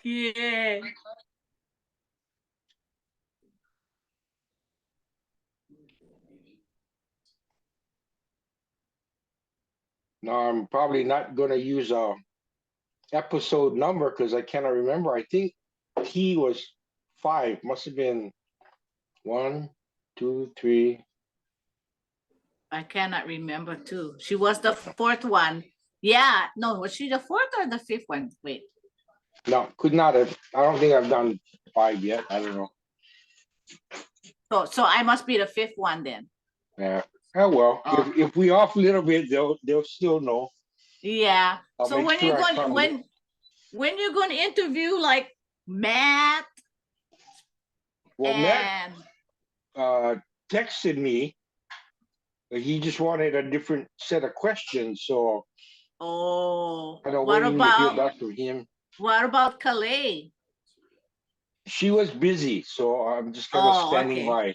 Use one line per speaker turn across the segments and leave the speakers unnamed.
Yeah.
Now I'm probably not gonna use a episode number because I cannot remember. I think T was 5. Must have been 1, 2, 3.
I cannot remember too. She was the fourth one. Yeah. No, was she the fourth or the fifth one? Wait.
No, could not have. I don't think I've done 5 yet. I don't know.
So I must be the fifth one then.
Yeah. Oh well.
Oh.
If we off a little bit, they'll still know.
Yeah.
I'll
So
make
when
sure
you're
I
going
found it.
when you're going to interview like Matt
Well, Matt texted me. He just wanted a different set of questions, so
oh,
I'm waiting to hear back from him.
what about Calais?
She was busy, so I'm just kind of
Oh,
standing
okay.
by.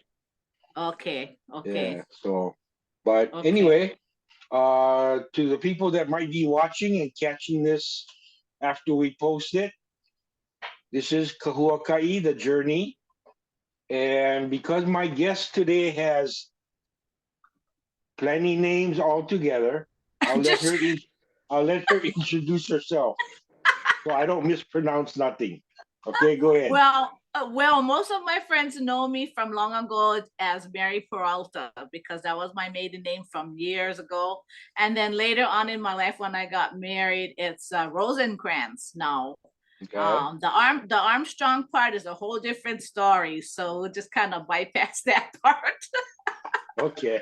Okay.
Yeah. So, but
Okay.
anyway, to the people that might be watching and catching this after we post it, this is Kahuakai, the journey. And because my guest today has plenty names all together, I'll let her introduce herself so I don't mispronounce nothing. Okay, go ahead.
Well, most of my friends know me from long ago as Mary Peralta because that was my maiden name from years ago. And then later on in my life, when I got married, it's Rosencrantz now.
Okay.
The Armstrong part is a whole different story, so we'll just kind of bypass that part.
Okay.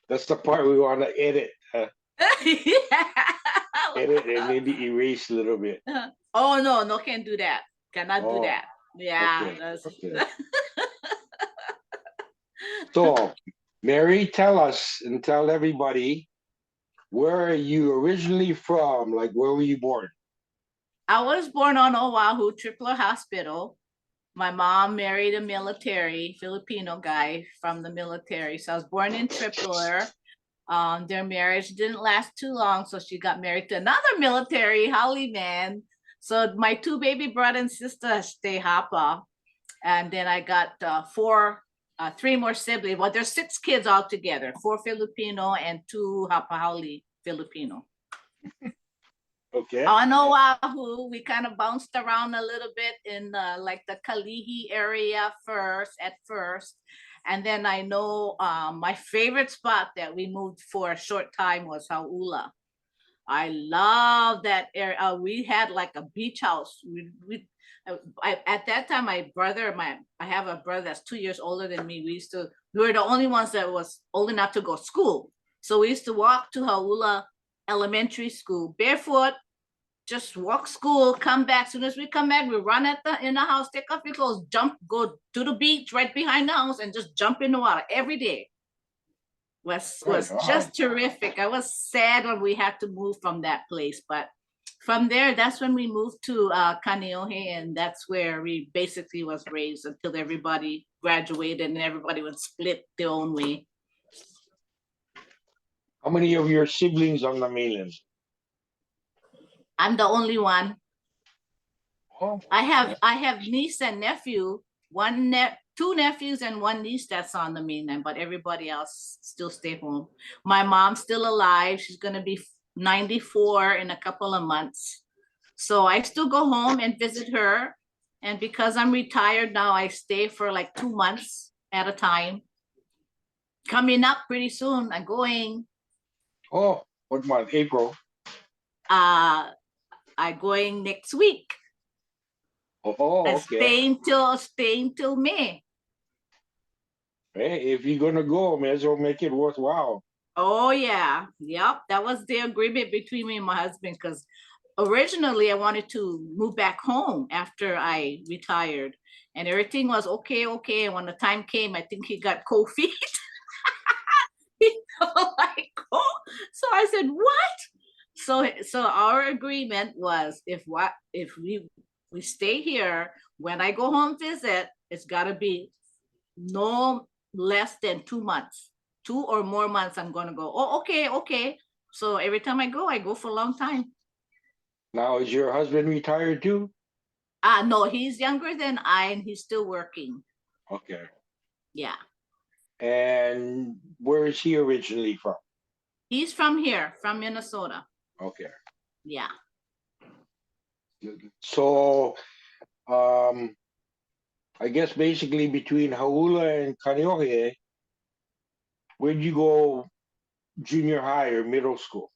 That's the part we want to edit.
Yeah.
Edit and maybe erase a little bit.
Oh no, can't do that. Cannot do that. Yeah.
Okay. So, Mary, tell us and tell everybody, where are you originally from? Like, where were you born?
I was born on Oahu, Tripler Hospital. My mom married a military Filipino guy from the military. So I was born in Tripler. Their marriage didn't last too long, so she got married to another military Holly man. So my two baby brother and sister stay Hapa, and then I got three more siblings. Well, there's 6 kids altogether, 4 Filipino and 2 Hapa Holly Filipino.
Okay.
On Oahu, we kind of bounced around a little bit in like the Kalihi area at first. And then I know my favorite spot that we moved for a short time was Hauula. I love that area. We had like a beach house. At that time, I have a brother that's 2 years older than me. We were the only ones that was old enough to go to school. So we used to walk to Hauula Elementary School barefoot, just walk school, come back. As soon as we come back, we run in the house, take off your clothes, go to the beach right behind the house, and just jump in the water every day. Was just terrific. I was sad when we had to move from that place, but from there, that's when we moved to Kaneohe, and that's where we basically was raised until everybody graduated and everybody would split their own way.
How many of your siblings on the mainland?
I'm the only one.
Oh,
I have niece and nephew, 2 nephews and 1 niece that's on the mainland, but everybody else still stay home. My mom's still alive. She's gonna be 94 in a couple of months. So I still go home and visit her. And because I'm retired now, I stay for like 2 months at a time. Coming up pretty soon, I'm going.
Oh, what month? April.
I'm going next week.
Oh, okay.
Staying till May.
Hey, if you're gonna go, may as well make it worthwhile.
Oh yeah, yep. That was the agreement between me and my husband because originally I wanted to move back home after I retired, and everything was okay. And when the time came, I think he got cold feet. Like, oh. So I said, "What?" So our agreement was if we stay here, when I go home visit, it's got to be no less than 2 months. 2 or more months, I'm gonna go. Oh, okay. So every time I go for a long time.
Now, is your husband retired too?
No, he's younger than I and he's still working.
Okay.
Yeah.
And where is he originally from?
He's from here, from Minnesota.
Okay.
Yeah.
So, um, I guess basically between Haula and Kaneohe, where'd you go junior high or middle school?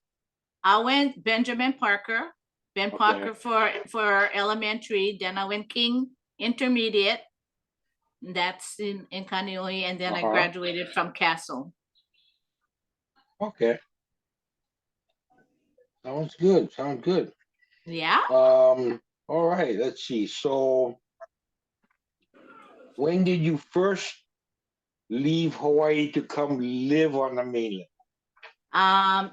I went Benjamin Parker, Ben
Okay.
Parker for elementary. Then I went King Intermediate. That's in Kaneohe. And then I
Uh-huh.
graduated from Castle.
Okay. Sounds good. Sounds good.
Yeah.
All right, let's see. So when did you first leave Hawaii to come live on the mainland?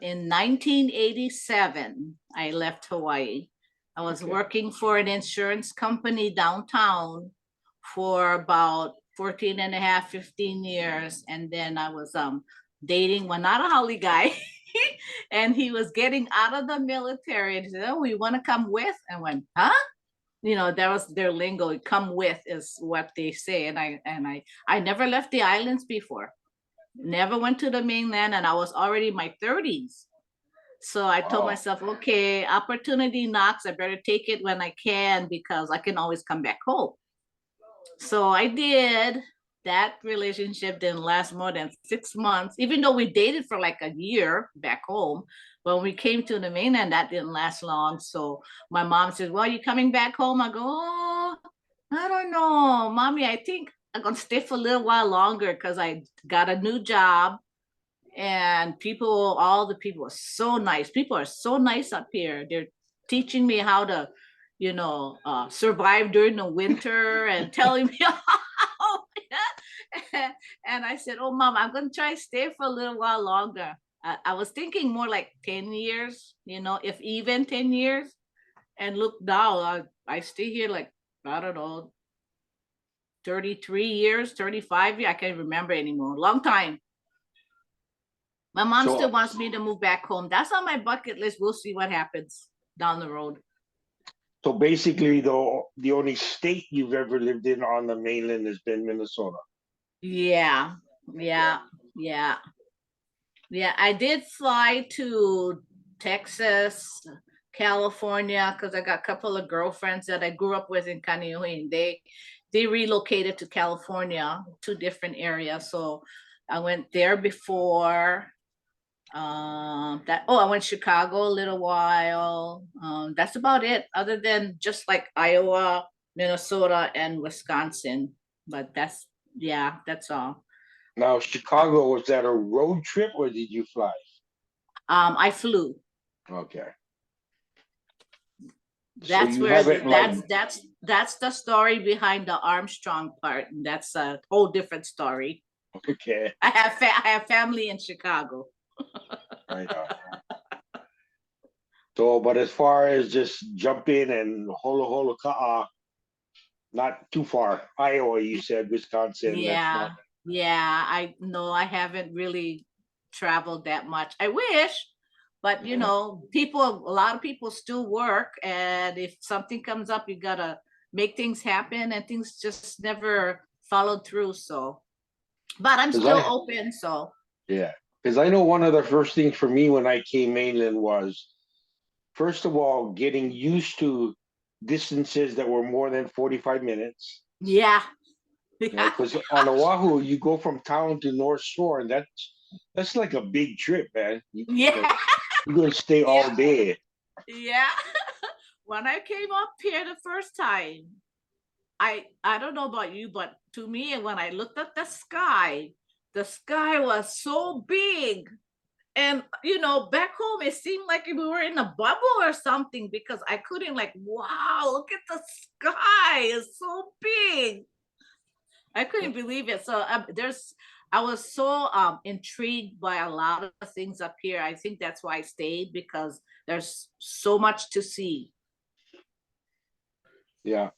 In 1987, I left Hawaii. I was
Okay.
working for an insurance company downtown for about 14 and a half, 15 years. And then I was dating one not a Holly guy. And he was getting out of the military and he said, "Oh, we want to come with?" And I went, "Huh?" You know, that was their lingo. Come with is what they say. And I never left the islands before. Never went to the mainland, and I was already in my 30s. So I told
Wow.
myself, okay, opportunity knocks. I better take it when I can because I can always come back home. So I did. That relationship didn't last more than 6 months, even though we dated for like a year back home. When we came to the mainland, that didn't last long. So my mom said, "Well, you coming back home?" I go, "Oh, I don't know, mommy. I think I'm gonna stay for a little while longer because I got a new job and people, all the people are so nice. People are so nice up here. They're teaching me how to, survive during the winter and telling me how." And I said, "Oh, mom, I'm gonna try to stay for a little while longer." I was thinking more like 10 years, if even 10 years. And look now, I stay here like, I don't know, 33 years, 35 years. I can't remember anymore. Long time. My mom still
So
wants me to move back home. That's on my bucket list. We'll see what happens down the road.
so basically the only state you've ever lived in on the mainland has been Minnesota.
Yeah, yeah, yeah, yeah. I did fly to Texas, California, because I got a couple of girlfriends that I grew up with in Kaneohe, and they relocated to California, two different areas. So I went there before. I went to Chicago a little while. That's about it, other than just like Iowa, Minnesota, and Wisconsin. But that's all.
Now, Chicago, was that a road trip or did you fly?
I flew.
Okay. So
That's
you
where
haven't like
that's the story behind the Armstrong part, and that's a whole different story.
okay,
I have family in Chicago.
right on. So, but as far as just jump in and hola hola ka'a, not too far. Iowa, you said Wisconsin. That's not.
Yeah, yeah. I know I haven't really traveled that much. I wish, but
Mhm.
a lot of people still work, and if something comes up, you gotta make things happen, and things just never followed through. So, but I'm
Because
still
I
open. So,
Yeah, because I know one of the first things for me when I came mainland was first of all getting used to distances that were more than 45 minutes.
yeah,
You know,
yeah,
because on Oahu you go from town to North Shore, and that's like a big trip, man.
yeah,
You're gonna stay
yeah,
all day.
yeah. When I came up here the first time, I don't know about you, but to me, when I looked at the sky was so big. And back home it seemed like we were in a bubble or something because I couldn't, like, wow, look at the sky. It's so big. I couldn't believe it. So I was so intrigued by a lot of things up here. I think that's why I stayed, because there's so much to see.
Yeah,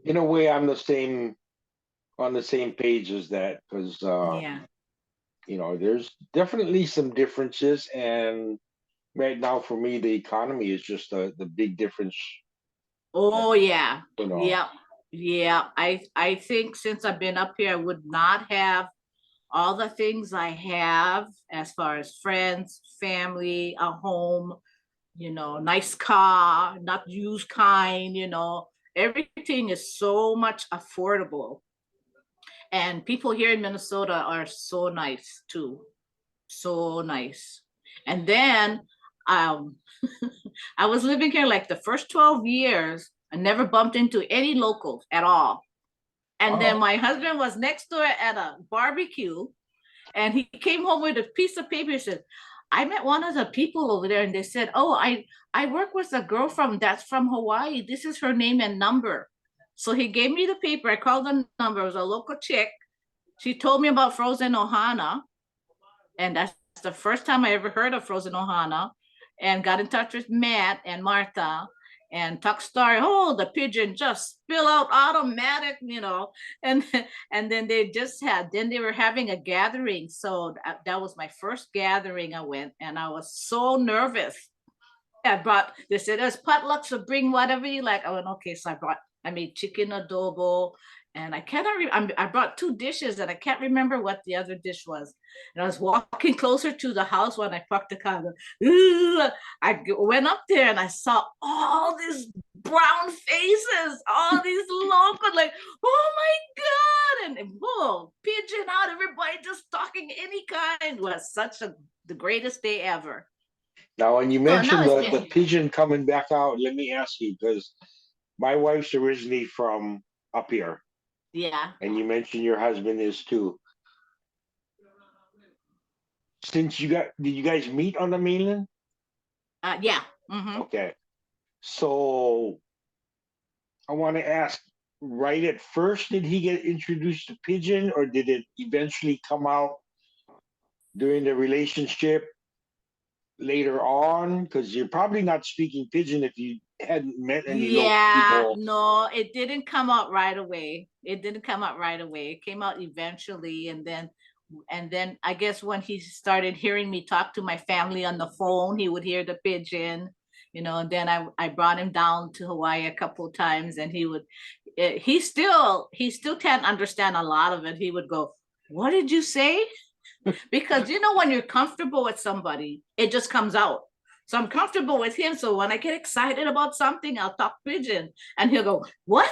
in a way, I'm the same on the same page as that because
Yeah.
there's definitely some differences, and right now for me, the economy is just the big difference.
Oh yeah.
You know,
Yeah. Yeah. I think since I've been up here, I would not have all the things I have as far as friends, family, a home, nice car, not used kind, everything is so much affordable. And people here in Minnesota are so nice too. So nice. And then um I was living here like the first 12 years. I never bumped into any locals at all. And then
wow.
my husband was next door at a barbecue and he came home with a piece of paper. He said, I met one of the people over there and they said, oh, I work with a girl that's from Hawaii. This is her name and number. So he gave me the paper. I called the number. It was a local chick. She told me about frozen ohana. And that's the first time I ever heard of frozen ohana, and got in touch with Matt and Martha and talk story. Oh, the pigeon just spill out automatic, and and then they were having a gathering. So that was my first gathering I went, and I was so nervous. They said there's potluck, so bring whatever you like. I went, okay. So I made chicken adobo, and I brought two dishes and I can't remember what the other dish was. And I was walking closer to the house when I parked the car. I went up there and I saw all these brown faces, all these local, like, oh my God. And whoa, pigeon out, everybody just talking any kind. It was the greatest day ever.
Now, when you
So now
mentioned
it's
the
getting,
pigeon coming back out, let me ask you because my wife's originally from up here,
yeah.
and you mentioned your husband is too. Since did you guys meet on the mainland?
Yeah. Mm-hmm.
Okay, so I want to ask, right at first, did he get introduced to pigeon, or did it eventually come out during the relationship later on? Because you're probably not speaking pigeon if you hadn't met any local
Yeah,
people.
no, it didn't come out right away. It didn't come out right away. It came out eventually, and then I guess when he started hearing me talk to my family on the phone, he would hear the pigeon, and then I brought him down to Hawaii a couple of times, and he still can't understand a lot of it. He would go, "What did you say?" Because when you're comfortable with somebody, it just comes out. So I'm comfortable with him. So when I get excited about something, I'll talk pigeon, and he'll go, "What?"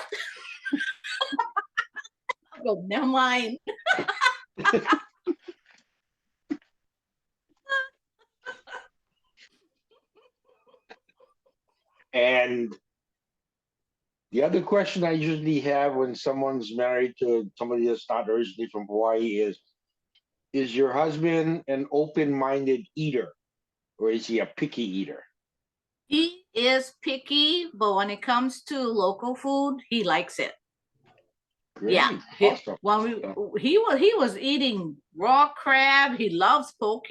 I'll go, "Never mind."
And the other question I usually have when someone's married to somebody that's not originally from Hawaii is your husband an open-minded eater or is he a picky eater?
He is picky, but when it comes to local food, he likes it. Yeah.
Great, awesome.
When he was eating raw crab, he loves poke.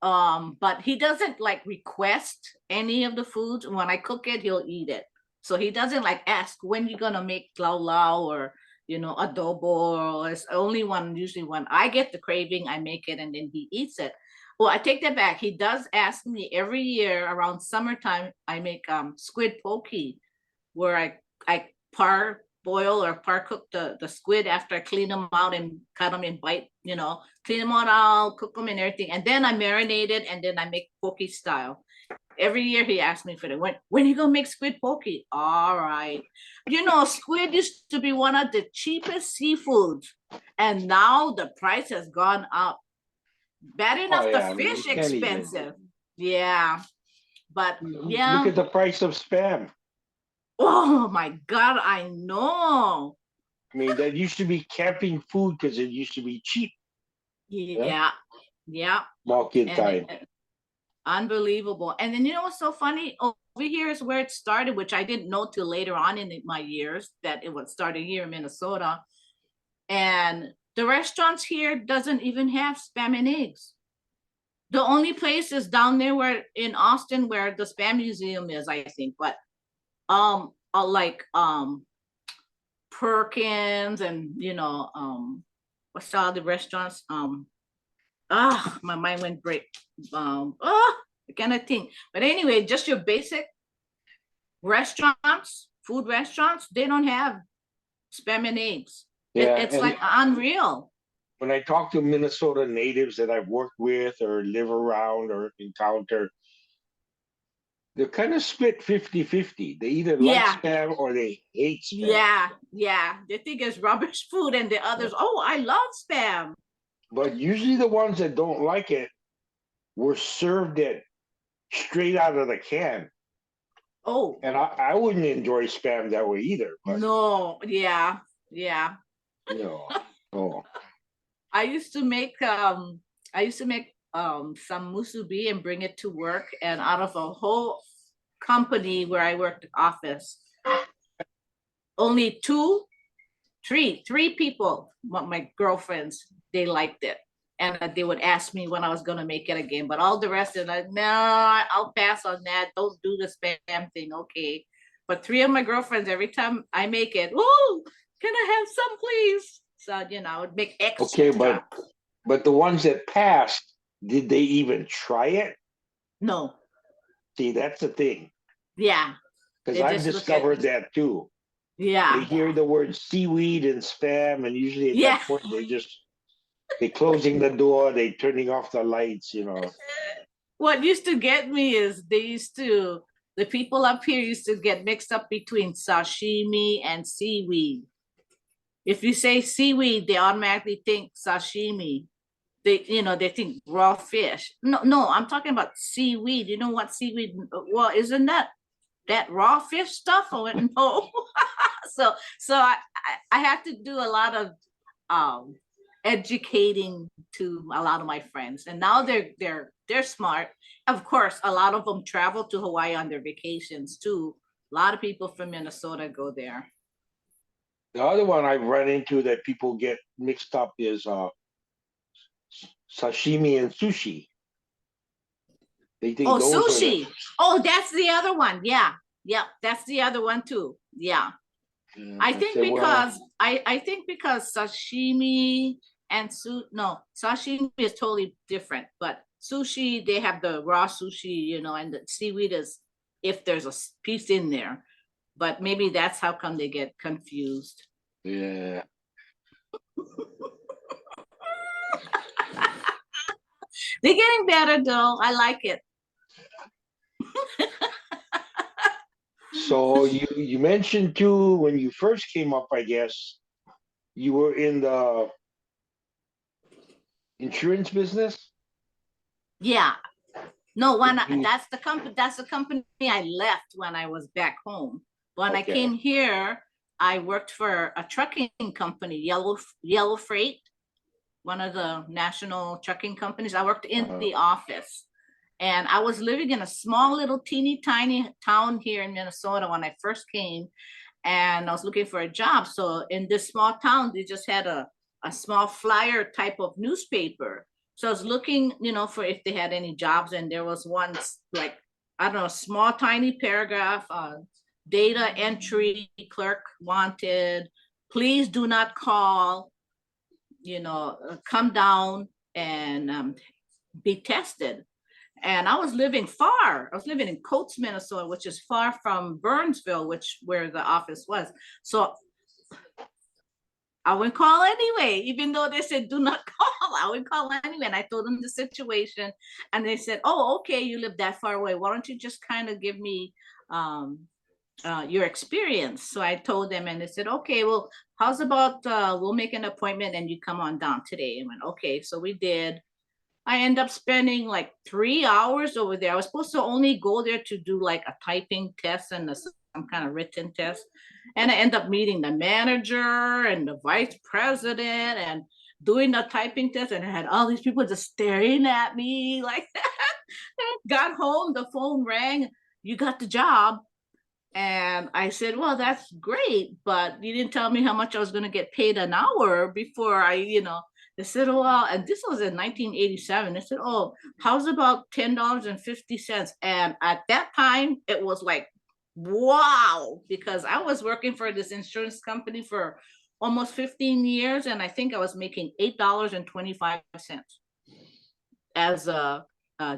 But he doesn't like request any of the foods. When I cook it, he'll eat it. So he doesn't like ask when you're gonna make lau lau or adobo. Or it's only usually when I get the craving, I make it and then he eats it. Well, I take that back. He does ask me every year around summertime. I make squid poke, where I parboil or par cook the squid after I clean them out and cut them in clean them all out, cook them and everything, and then I marinate it and then I make poke style. Every year he asks me for that. When are you gonna make squid poke? All right. Squid used to be one of the cheapest seafoods, and now the price has gone up. Bad
Oh
enough the
yeah, I mean you
fish
can't even
expensive. Yeah, but
look
yeah.
at the price of spam.
Oh my God, I know.
I mean that used to be camping food because it used to be cheap. Yeah,
Yeah, yeah,
walk in
and
time.
unbelievable. And then what's so funny? Over here is where it started, which I didn't know till later on in my years that it was started here in Minnesota. And the restaurants here doesn't even have spam and eggs. The only place is down there where in Austin where the spam museum is, I think. But like Perkins and what's all the restaurants? my mind went break. I cannot think. But anyway, just your basic restaurants, food restaurants, they don't have spam and eggs.
Yeah,
It's
and
like unreal.
when I talk to Minnesota natives that I've worked with or live around or encounter, they're kind of split 50-50. They either like
Yeah,
spam or they hate spam.
yeah. They think it's rubbish food, and the others, oh, I love spam.
But usually the ones that don't like it were served it straight out of the can.
Oh,
And I wouldn't enjoy spam that way either. But
no, yeah.
you know, oh
I used to make some musubi and bring it to work, and out of a whole company where I worked office, only three people, my girlfriends, they liked it. And they would ask me when I was gonna make it again. But all the rest are like, no, I'll pass on that. Don't do the spam thing. Okay. But three of my girlfriends, every time I make it, oh, can I have some, please? So, I would make
okay,
extra.
but the ones that passed, did they even try it?
No.
See, that's the thing.
Yeah.
Because
They
I've
just look at,
discovered that too. They
yeah.
hear the word seaweed and spam, and usually at
Yeah.
that point they closing the door, they turning off the lights,
What used to get me is the people up here used to get mixed up between sashimi and seaweed. If you say seaweed, they automatically think sashimi. They think raw fish. No, I'm talking about seaweed. You know what seaweed? Well, isn't that raw fish stuff? I went, no. So I had to do a lot of um educating to a lot of my friends, and now they're smart. Of course, a lot of them travel to Hawaii on their vacations too. A lot of people from Minnesota go there.
The other one I've run into that people get mixed up is sashimi and sushi. They think
Oh,
those are the
sushi. Oh, that's the other one. Yeah. Yep, that's the other one too. Yeah. I
I
think
said, well,
because I think because sashimi and no, sashimi is totally different, but sushi, they have the raw sushi, and the seaweed is if there's a piece in there. But maybe that's how come they get confused.
yeah.
They're getting better though. I like it.
So you mentioned too when you first came up, I guess you were in the insurance business.
Yeah. No, when
Did you?
that's the company I left when I was back home. When I
Okay.
came here, I worked for a trucking company, Yellow Freight, one of the national trucking companies. I worked in
Uh,
the office, and I was living in a small little teeny tiny town here in Minnesota when I first came, and I was looking for a job. So in this small town, they just had a small flyer type of newspaper. So I was looking, for if they had any jobs, and there was one like, I don't know, small tiny paragraph, data entry clerk wanted. Please do not call. Come down and be tested. And I was living far. I was living in Coates, Minnesota, which is far from Burnsville, where the office was. So I would call anyway, even though they said do not call. I would call anyway. And I told them the situation, and they said, "Oh, okay, you live that far away. Why don't you just kind of give me your experience?" So I told them, and they said, "Okay, well, how's about we'll make an appointment and you come on down today?" And went, "Okay." So we did. I end up spending like 3 hours over there. I was supposed to only go there to do like a typing test and some kind of written test. And I end up meeting the manager and the vice president and doing the typing test. And I had all these people just staring at me like that. Got home, the phone rang, "You got the job." And I said, "Well, that's great, but you didn't tell me how much I was going to get paid an hour before They said, "Oh, well," and this was in 1987. They said, "Oh, how's about $10.50?" And at that time, it was like, wow, because I was working for this insurance company for almost 15 years, and I think I was making $8.25. as a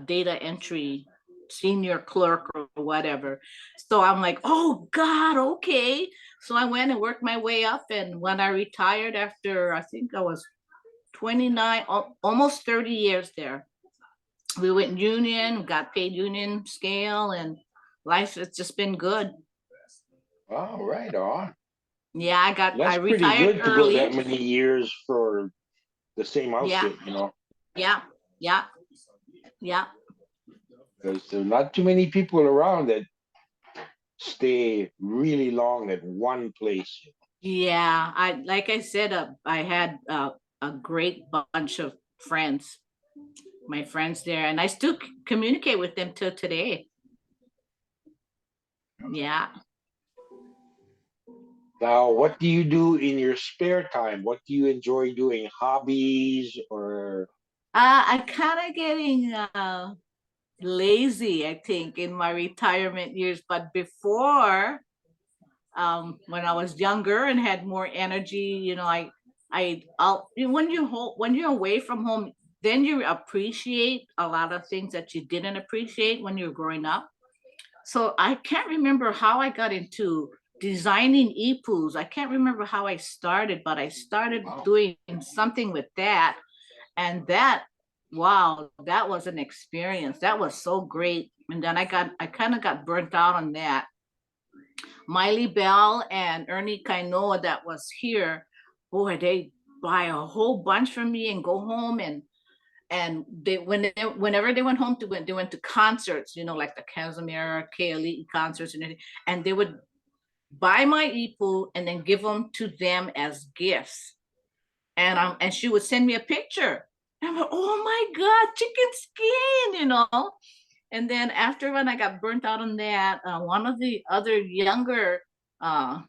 data entry senior clerk or whatever. So I'm like, oh God, okay. So I went and worked my way up. And when I retired after, I think I was 29, almost 30 years there, we went union, got paid union scale, and life has just been good.
Oh, right on.
Yeah, I
That's pretty
retired
good to go
early.
that many years for the same
Yeah,
outfit, you know,
yeah, yeah, yeah.
because there are not too many people around that stay really long at one place.
Yeah, I like I said, I had a great bunch of friends, my friends there, and I still communicate with them till today. Yeah.
Now, what do you do in your spare time? What do you enjoy doing? Hobbies or
I kind of getting lazy, I think, in my retirement years. But before, when I was younger and had more energy, when you're away from home, then you appreciate a lot of things that you didn't appreciate when you were growing up. So I can't remember how I got into designing epus. I can't remember how I started, but I started
wow.
doing something with that. And that, wow, that was an experience. That was so great. And then I kind of got burnt out on that. Miley Bell and Ernie Kainoa that was here, boy, they buy a whole bunch from me and go home whenever they went home they went to concerts, like the Casimir KLE concerts and they would buy my ipu and then give them to them as gifts. And she would send me a picture. And I'm like, oh my God, chicken skin. And then after when I got burnt out on that, one of the other younger uh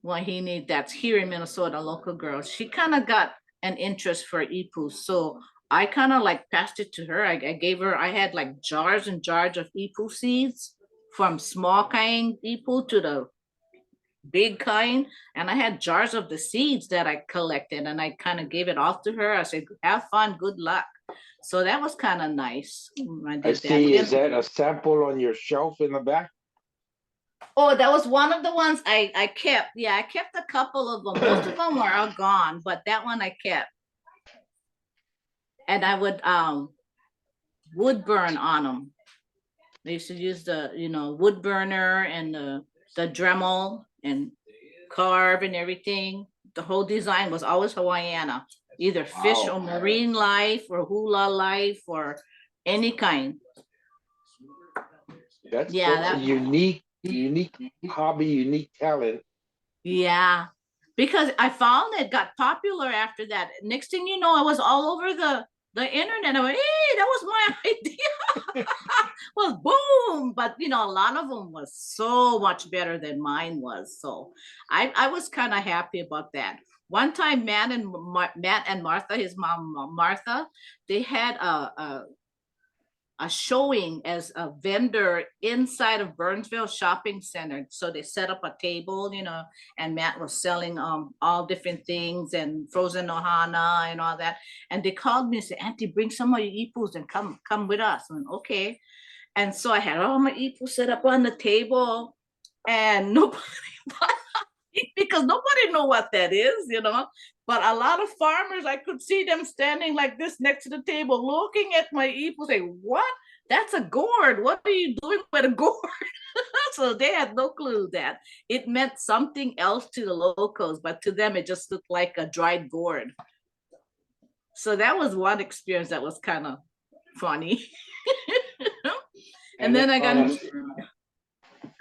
Wahine that's here in Minnesota, local girl, she kind of got an interest for ipu. So I kind of like passed it to her. I gave her, I had like jars and jars of ipu seeds from small kind ipu to the big kind. And I had jars of the seeds that I collected and I kind of gave it off to her. I said, have fun, good luck. So that was kind of nice. I
I
did that.
see. Is
Then,
that a sample on your shelf in the back?
oh, that was one of the ones I kept. Yeah, I kept a couple of them. Most of them were all gone, but that one I kept. And I would wood burn on them. They used to use the wood burner and the Dremel and carve and everything. The whole design was always Hawaiiana, either fish
Wow.
or marine life or hula life or any kind. Yeah,
That's a
that
unique hobby, unique talent.
yeah. Because I found it got popular after that. Next thing you know, I was all over the internet. I went, hey, that was my idea. Well, boom. But a lot of them was so much better than mine was. So I was kind of happy about that. One time, Matt and Martha, his mom Martha, they had a showing as a vendor inside of Burnsville Shopping Center. So they set up a table, and Matt was selling all different things and frozen ohana and all that. And they called me and said, Auntie, bring some of your ipus and come with us. And okay. And so I had all my ipus set up on the table and nobody because nobody know what that is. But a lot of farmers, I could see them standing like this next to the table, looking at my ipu, say, "What? That's a gourd. What are you doing with a gourd?" So they had no clue that it meant something else to the locals, but to them, it just looked like a dried gourd. So that was one experience that was kind of funny. And
And
then
then
I got
on a
into,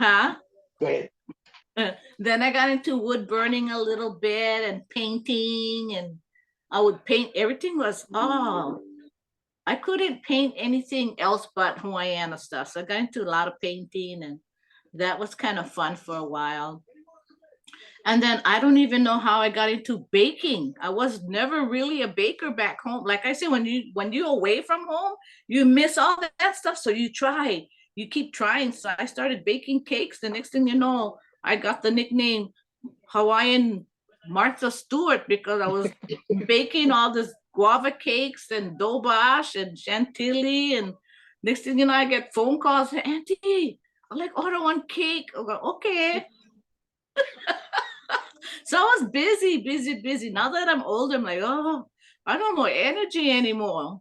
huh?
go ahead.
Then I got into wood burning a little bit and painting, and I would paint. Everything was I couldn't paint anything else but Hawaiiana stuff. So I got into a lot of painting, and that was kind of fun for a while. And then I don't even know how I got into baking. I was never really a baker back home. Like I said, when you're away from home, you miss all that stuff. So you keep trying. So I started baking cakes. The next thing you know, I got the nickname Hawaiian Martha Stewart because I was baking all this guava cakes and dobash and chantilly. And next thing you know, I get phone calls, Auntie, I like order one cake. I go, okay. So I was busy, busy, busy. Now that I'm older, I'm like, oh, I don't know energy anymore.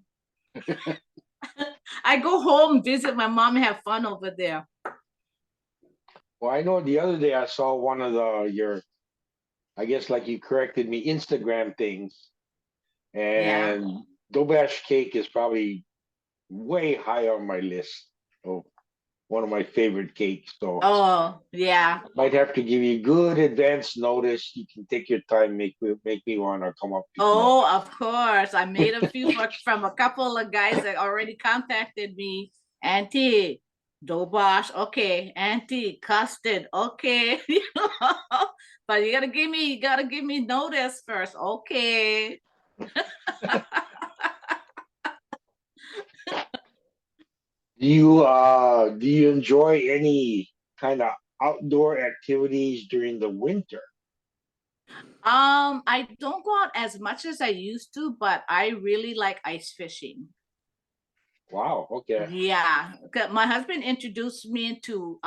I go home, visit my mom, have fun over there.
Well, I know the other day I saw one of your, I guess like you corrected me, Instagram things,
Yeah.
and Dobash cake is probably way high on my list of one of my favorite cakes. So
Oh, yeah.
might have to give you good advance notice. You can take your time, make me want to come up pick them up.
Oh, of course. I made a few from a couple of guys that already contacted me. Auntie, Dobash, okay. Auntie, custard, okay. You know, but you gotta give me notice first. Okay.
Do you enjoy any kind of outdoor activities during the winter?
I don't go out as much as I used to, but I really like ice fishing.
Wow, okay.
Yeah, 'cause my husband introduced me to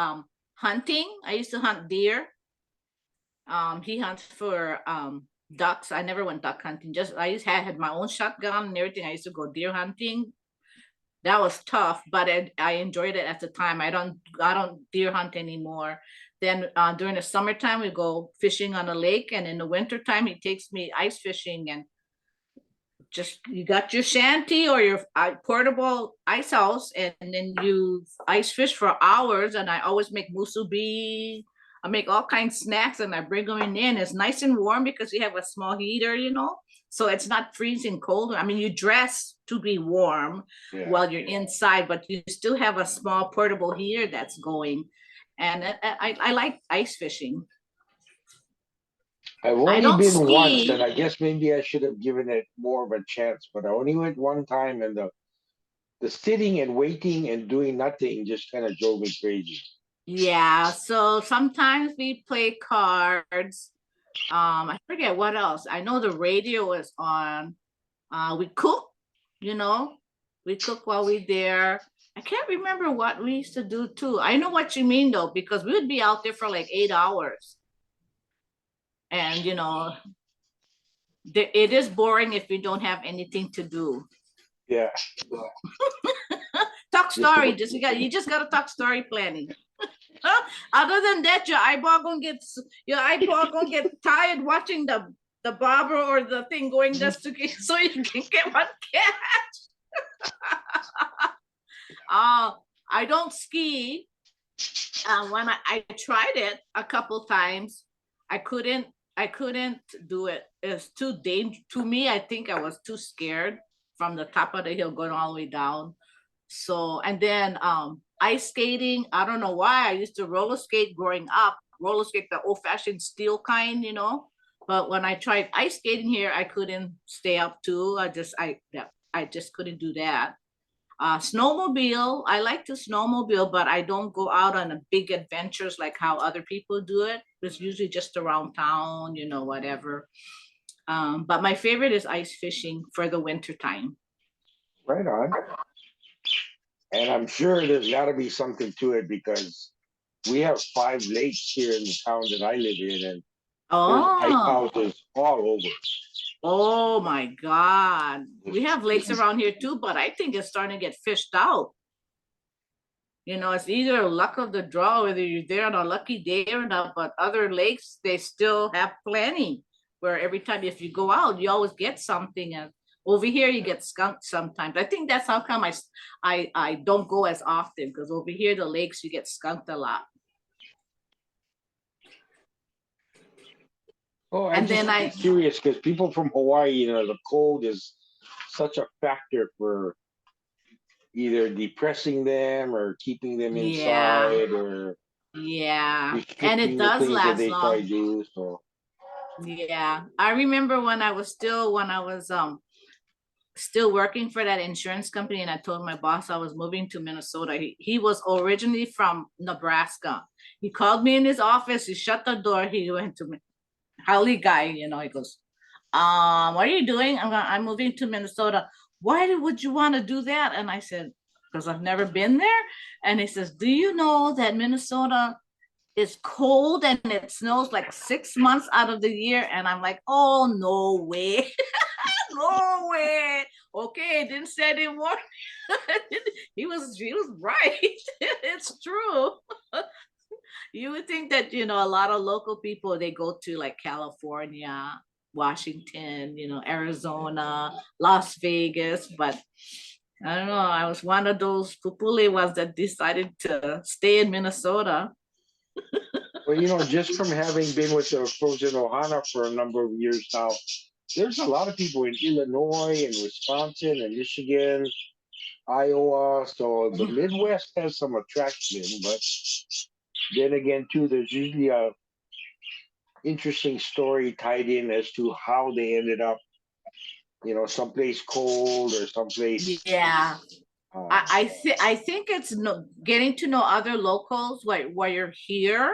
hunting. I used to hunt deer. He hunts for ducks. I never went duck hunting. Just I used had my own shotgun and everything. I used to go deer hunting. That was tough, but I enjoyed it at the time. I don't deer hunt anymore. Then during the summertime we go fishing on a lake, and in the wintertime he takes me ice fishing, and just you got your shanty or your portable ice house, and then you ice fish for hours. And I always make musubi. I make all kinds of snacks and I bring them in. It's nice and warm because you have a small heater, so it's not freezing cold. I mean, you dress to be warm
Yeah.
while you're inside, but you still have a small portable heater that's going. And I like ice fishing.
I've
I
only
don't
been once,
ski.
and I guess maybe I should have given it more of a chance, but I only went one time, and the sitting and waiting and doing nothing just kind of drove me crazy.
Yeah, so sometimes we play cards. I forget what else. I know the radio is on. We cook, you know, we cook while we're there. I can't remember what we used to do too. I know what you mean though, because we would be out there for like 8 hours. And it is boring if you don't have anything to do.
Yeah,
Talk
just
story, you just gotta talk story planning. Other than that, your eyeball gonna get tired watching the barber or the thing going just to get so you can get one cat. Uh I don't ski. When I tried it a couple times, I couldn't I couldn't do it. It's too dangerous to me. I think I was too scared from the top of the hill going all the way down. So and then ice skating. I don't know why I used to roller skate growing up. Roller skate the old fashioned steel kind. But when I tried ice skating here, I couldn't stay up too. I just couldn't do that. Snowmobile, I like to snowmobile, but I don't go out on a big adventures like how other people do it. It's usually just around town, whatever. But my favorite is ice fishing for the winter time.
right on. And I'm sure there's got to be something to it because we have 5 lakes here in the town that I live in, and there's ice
Oh,
houses all over.
oh my God. We
Just,
have lakes around here too, but I think it's starting to get fished out. It's either luck of the draw, whether you're there on a lucky day or not. But other lakes, they still have plenty. Where every time if you go out, you always get something. And over here, you get skunked sometimes. I think that's how come I don't go as often because over here the lakes you get skunked a lot.
oh, I'm
And
just
then I
curious because people from Hawaii, the cold is such a factor for either depressing them or keeping them
yeah,
inside or
yeah, and it
restricting the
does
things that
last
they try
long.
to do. So,
Yeah, I remember when I was still working for that insurance company, and I told my boss I was moving to Minnesota. He was originally from Nebraska. He called me in his office. He shut the door. He went to me, Howley guy. He goes, what are you doing? I'm moving to Minnesota. Why would you want to do that? And I said, because I've never been there. And he says, do you know that Minnesota is cold and it snows like 6 months out of the year? And I'm like, oh, no way. No way. Okay, didn't say anymore. He was right. It's true. You would think that, a lot of local people, they go to like California, Washington, Arizona, Las Vegas, but I don't know. I was one of those pupule ones that decided to stay in Minnesota.
Well, just from having been with the Frozen Ohana for a number of years now, there's a lot of people in Illinois and Wisconsin and Michigan, Iowa. So the Midwest has some attraction, but then again, too, there's usually a interesting story tied in as to how they ended up, someplace cold or someplace.
Yeah. I think it's getting to know other locals while you're here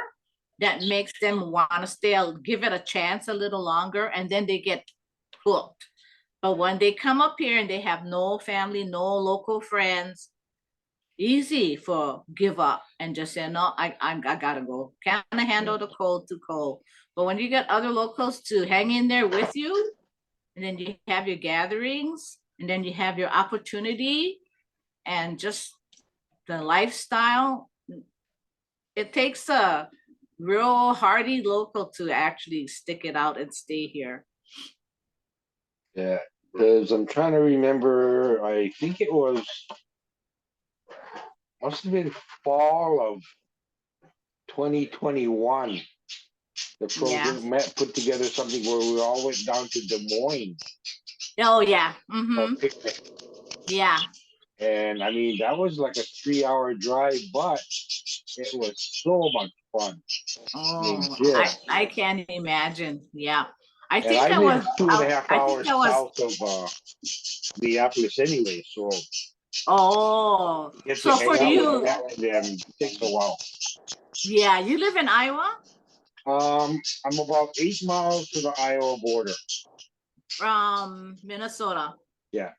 that makes them want to stay, give it a chance a little longer, and then they get hooked. But when they come up here and they have no family, no local friends, easy for give up and just say, no, I gotta go. Can't handle the cold, too cold. But when you get other locals to hang in there with you, and then you have your gatherings, and then you have your opportunity, and just the lifestyle, it takes a real hardy local to actually stick it out and stay here.
Yeah, because I'm trying to remember. I think it must have been fall of 2021. The program put together something where we all went down to Des Moines.
Oh yeah.
For a picnic.
Yeah.
And I mean, that was like a 3-hour drive, but it was so much fun.
Oh, I can't imagine. Yeah. I think
I
was
live 2.5 hours south of Minneapolis anyway, so.
Oh, so for you,
it takes a while.
Yeah, you live in Iowa?
I'm about 8 miles to the Iowa border.
From Minnesota.
Yeah.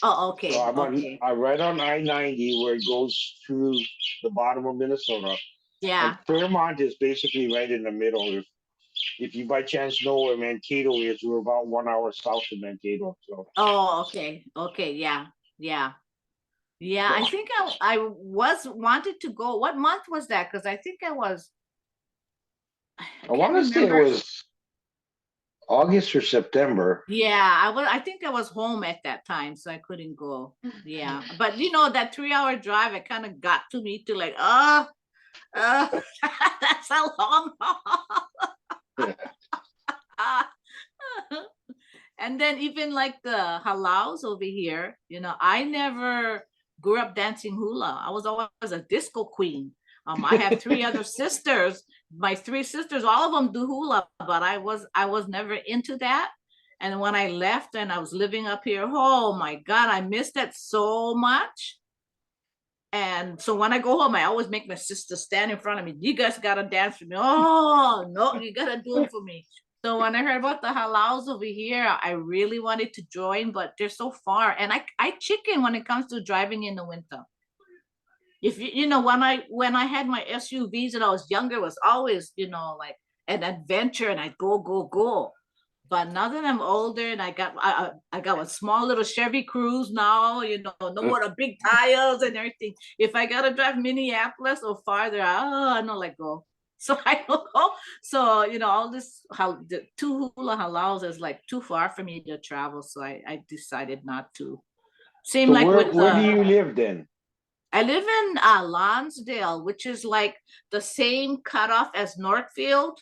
Oh, okay.
So I'm right on I-90 where it goes through the bottom of Minnesota.
Yeah.
And Fairmont is basically right in the middle. If you by chance know where Mankato is, we're about 1 hour south of Mankato. So.
Oh, okay. Okay. Yeah. Yeah. Yeah. I think I wanted to go. What month was that? Because I think I
want to say it was August or September.
Yeah, I think I was home at that time, so I couldn't go. Yeah, but that 3-hour drive, it kind of got to me to like, that's a long haul. And then even like the halaus over here, I never grew up dancing hula. I was always a disco queen. I have 3 other sisters. My 3 sisters, all of them do hula, but I was never into that. And when I left and I was living up here, oh my God, I missed that so much. And so when I go home, I always make my sister stand in front of me. You guys gotta dance for me. Oh no, you gotta do it for me. So when I heard about the halaus over here, I really wanted to join, but they're so far. And I chicken when it comes to driving in the winter. If when I had my SUVs and I was younger, it was always, like an adventure and I'd go. But now that I'm older and I got a small little Chevy Cruze now, no more the big tires and everything. If I gotta drive Minneapolis or farther, I don't let go. So I don't go. So all this the 2 hula halaus is like too far for me to travel. So I decided not to. Same
so
like
where do you live then?
I live in Lonsdale, which is like the same cutoff as Northfield.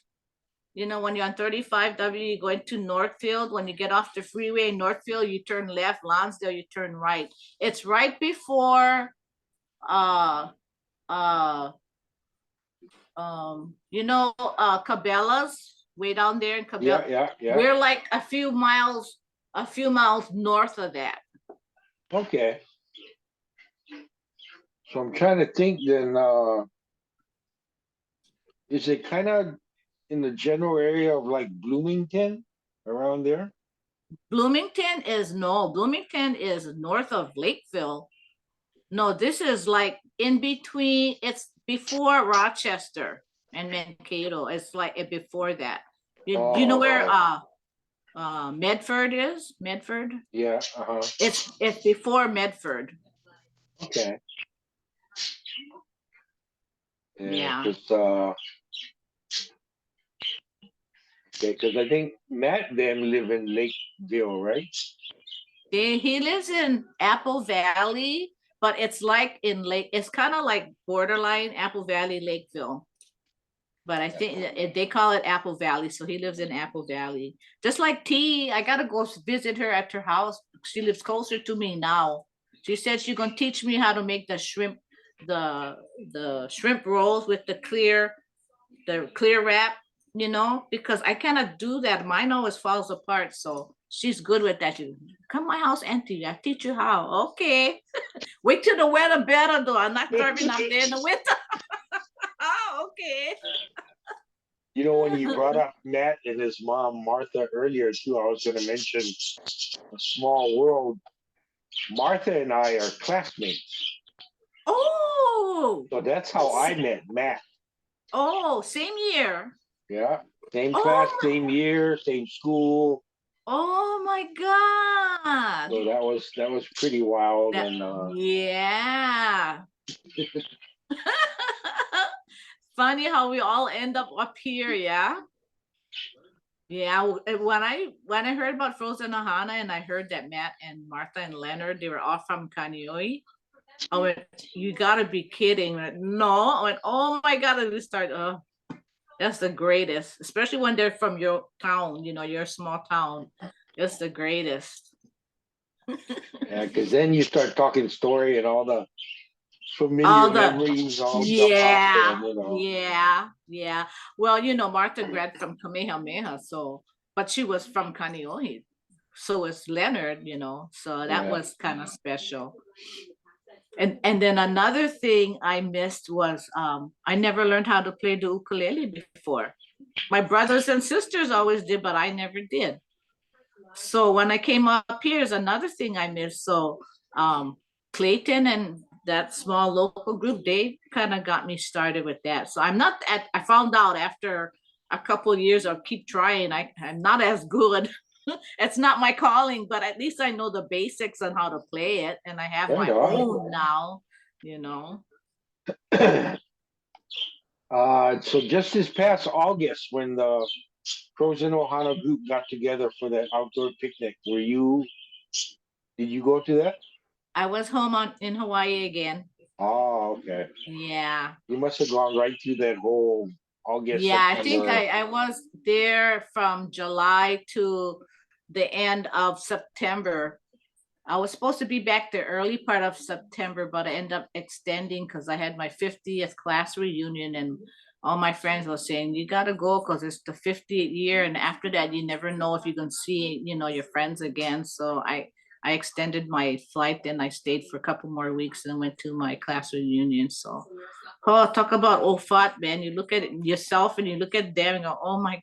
When you're on 35W, you go into Northfield. When you get off the freeway in Northfield, you turn left. Lonsdale, you turn right. It's right before Cabela's, way down there in Cabela.
Yeah.
We're like a few miles north of that.
Okay. So I'm trying to think then, is it kind of in the general area of like Bloomington around there?
Bloomington is no. Bloomington is north of Lakeville. No, this is like in between. It's before Rochester and Mankato. It's like before that. Do you know
Oh,
where
okay.
Medford is? Medford.
Yeah. Uh-huh.
It's before Medford.
Okay. Yeah,
Yeah.
because okay, because I think Matt them live in Lakeville, right?
He lives in Apple Valley, but it's like in Lake. It's kind of like borderline Apple Valley, Lakeville. But I think they call it Apple Valley, so he lives in Apple Valley. Just like T, I gotta go visit her at her house. She lives closer to me now. She said she's gonna teach me how to make the the shrimp rolls with the clear wrap, because I cannot do that. Mine always falls apart. So she's good with that. She come my house, Auntie. I teach you how. Okay. Wait till the weather better though. I'm not driving up there in the winter. Oh, okay.
You know, when you brought up Matt and his mom Martha earlier too, I was going to mention a small world. Martha and I are classmates,
Oh,
so that's how I met Matt.
oh, same year.
Yeah, same class,
Oh,
same year, same school.
oh my God.
So that was pretty wild,
That
and
yeah. Funny how we all end up here, yeah. Yeah, when I heard about Frozen Ohana and I heard that Matt and Martha and Leonard, they were all from Kaneohe. I went, you gotta be kidding. No, I went, oh my God, and we start, that's the greatest, especially when they're from your town, your small town. That's the greatest.
yeah, because then you start talking story and all the familiar
All the
memories all jump out there,
yeah, yeah, yeah. Well, Martha grad from Kamehameha, so but she was from Kaneohe. So is Leonard, so that
Yeah,
was kind of special. And then another thing I missed was I never learned how to play the ukulele before. My brothers and sisters always did, but I never did. So when I came up here is another thing I missed. So Clayton and that small local group, they kind of got me started with that. So I found out after a couple of years of keep trying, I'm not as good. It's not my calling, but at least I know the basics on how to play it, and I have
right
my
on.
own now, you know.
So just this past August, when the Frozen Ohana group got together for that outdoor picnic, did you go to that?
I was home in Hawaii again.
Oh, okay.
Yeah.
You must have gone right through that whole August,
Yeah, I think
September.
I was there from July to the end of September. I was supposed to be back the early part of September, but I ended up extending because I had my 50th class reunion, and all my friends were saying, you gotta go because it's the 50th year. And after that, you never know if you're gonna see, your friends again. So I extended my flight and I stayed for a couple more weeks and went to my class reunion. So oh, talk about old fat man. You look at it yourself and you look at them and go, oh my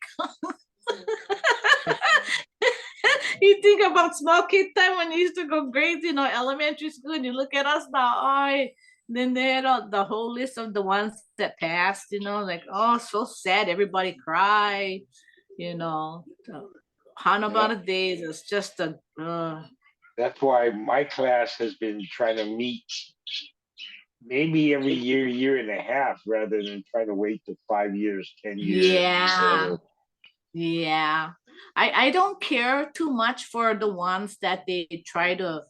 you think about small kid time when you used to go grades, elementary school, and you look at us now. Oh, then they had the whole list of the ones that passed, like, oh, so sad. Everybody cried, The
Yeah,
Hanabana days is just a,
that's why my class has been trying to meet maybe every year, year and a half, rather than trying to wait to 5 years, 10 years,
yeah.
whatever.
Yeah, I don't care too much for the ones that they try to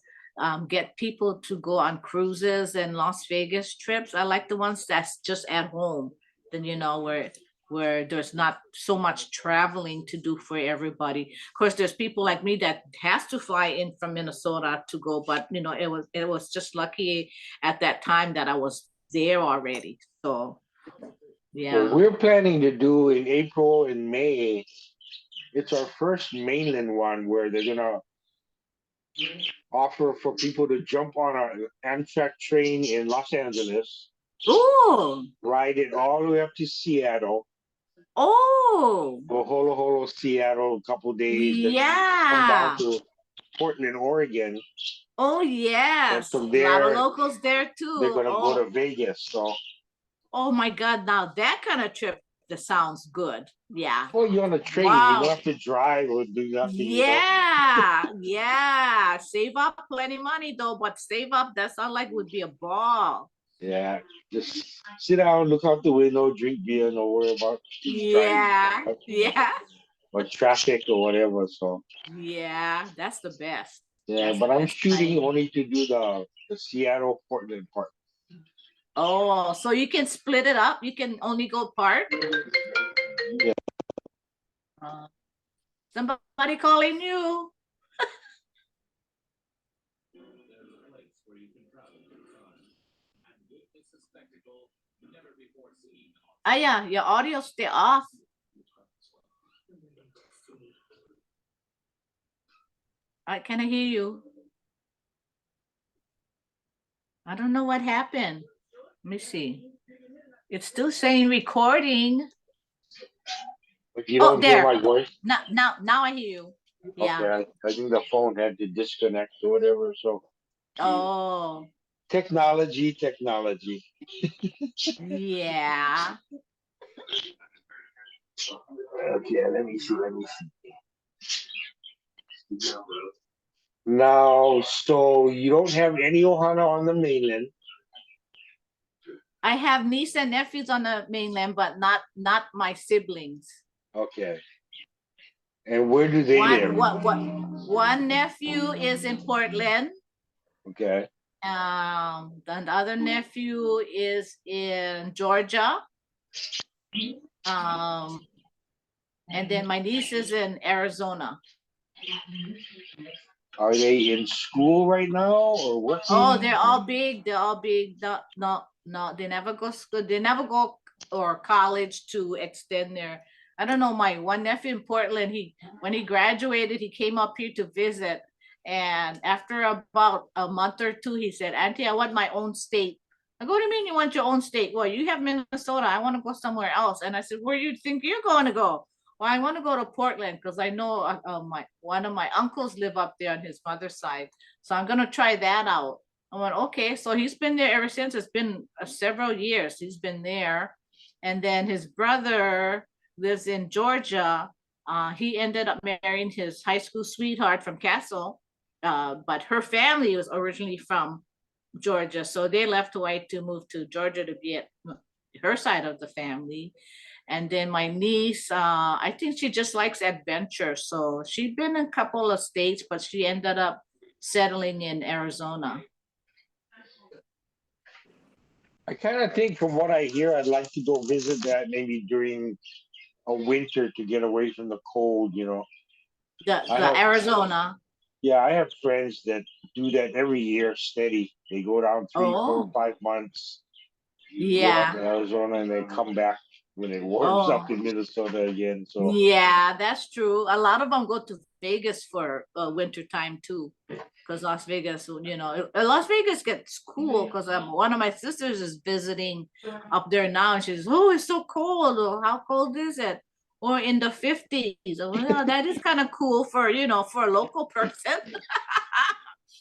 get people to go on cruises and Las Vegas trips. I like the ones that's just at home, then where there's not so much traveling to do for everybody. Of course, there's people like me that has to fly in from Minnesota to go, but it was just lucky at that time that I was there already. So
Well,
yeah.
we're planning to do in April and May. It's our first mainland one where they're gonna offer for people to jump on an Amtrak train in Los Angeles,
Oh,
ride it all the way up to Seattle,
Oh,
Go Holo Holo, Seattle, a couple days, then come down
yeah.
to Portland, Oregon,
Oh,
and
yes.
from
A lot of
there
locals there
they're
too.
gonna go to Vegas. So,
Oh my God. Now that kind of trip, that sounds good. Yeah.
well, you're on a train, you don't
Wow.
have to drive or do nothing.
Yeah. Yeah. Save up plenty money though, but save up. That sounds like would be a ball.
Yeah, just sit down, look out the window, drink beer, no worry about who's driving
Yeah. Yeah.
or traffic or whatever. So,
Yeah. That's the best.
yeah,
That's the
but I'm
best
shooting
time.
only to do the Seattle Portland part.
Oh, so you can split it up. You can only go part.
Yeah.
Uh, somebody calling you. Ah, yeah, your audio stay off. I can I hear you. I don't know what happened. Let me see. It's still saying recording.
If you
Oh,
don't hear
there.
my voice,
Now I hear you.
okay,
Yeah.
I think the phone had to disconnect or whatever. So,
Oh,
technology.
yeah.
Okay, let me see. Now, so you don't have any Ohana on the mainland.
I have niece and nephews on the mainland, but not my siblings.
Okay. And where do they
One
live?
what one nephew is in Portland.
Okay.
The other nephew is in Georgia. Um, and then my niece is in Arizona.
Are they in school right now or
Oh,
working?
they're all big. They're all big. No, no, no. They never go school. They never go or college to extend their. I don't know. My one nephew in Portland. He when he graduated, he came up here to visit, and after about a month or two, he said, "Auntie, I want my own state." I go, "What do you mean you want your own state?" "Well, you have Minnesota. I want to go somewhere else." And I said, "Where do you think you're going to go?" "Well, I want to go to Portland because I know my one of my uncles live up there on his mother's side. So I'm gonna try that out." I went, okay. So he's been there ever since. It's been several years. He's been there. And then his brother lives in Georgia. He ended up marrying his high school sweetheart from Castle. But her family was originally from Georgia. So they left Hawaii to move to Georgia to be at her side of the family. And then my niece, I think she just likes adventure. So she's been in a couple of states, but she ended up settling in Arizona.
I kind of think from what I hear, I'd like to go visit that maybe during a winter to get away from the cold. I
The
have,
Arizona.
yeah, I have friends that do that every year steady. They go down 3, 4,
Oh,
5 months, go down to
yeah.
Arizona, and they come back when it warms up
Oh,
in Minnesota again. So,
yeah, that's true. A lot of them go to Vegas for winter time too, because Las Vegas, Las Vegas gets cool because one of my sisters is visiting up there now, and she's, "Oh, it's so cold. Oh, how cold is it?" Or in the 50s. Oh, yeah, that is kind of cool for for a local person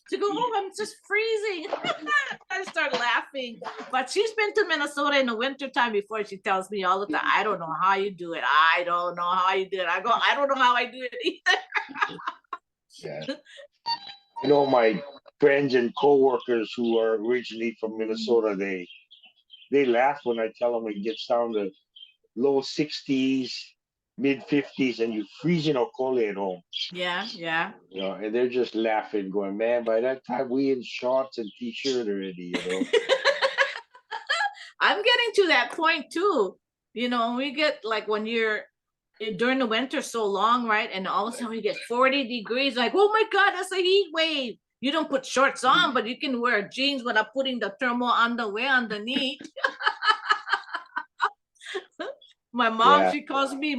to go. "Oh, I'm just freezing." I start laughing. But she's been to Minnesota in the wintertime before. She tells me all the time, "I don't know how you do it. I don't know how you do it." I go, "I don't know how I do it either."
yeah. I know my friends and coworkers who are originally from Minnesota, they laugh when I tell them it gets down to low 60s, mid 50s, and you freeze in Okole at home.
Yeah, yeah.
And they're just laughing, going, "Man, by that time we in shorts and t-shirt already."
I'm getting to that point too. We get like when you're during the winter so long, right? And all of a sudden we get 40 degrees, like, "Oh my God, that's a heat wave." You don't put shorts on, but you can wear jeans without putting the thermal underwear underneath.
Yeah.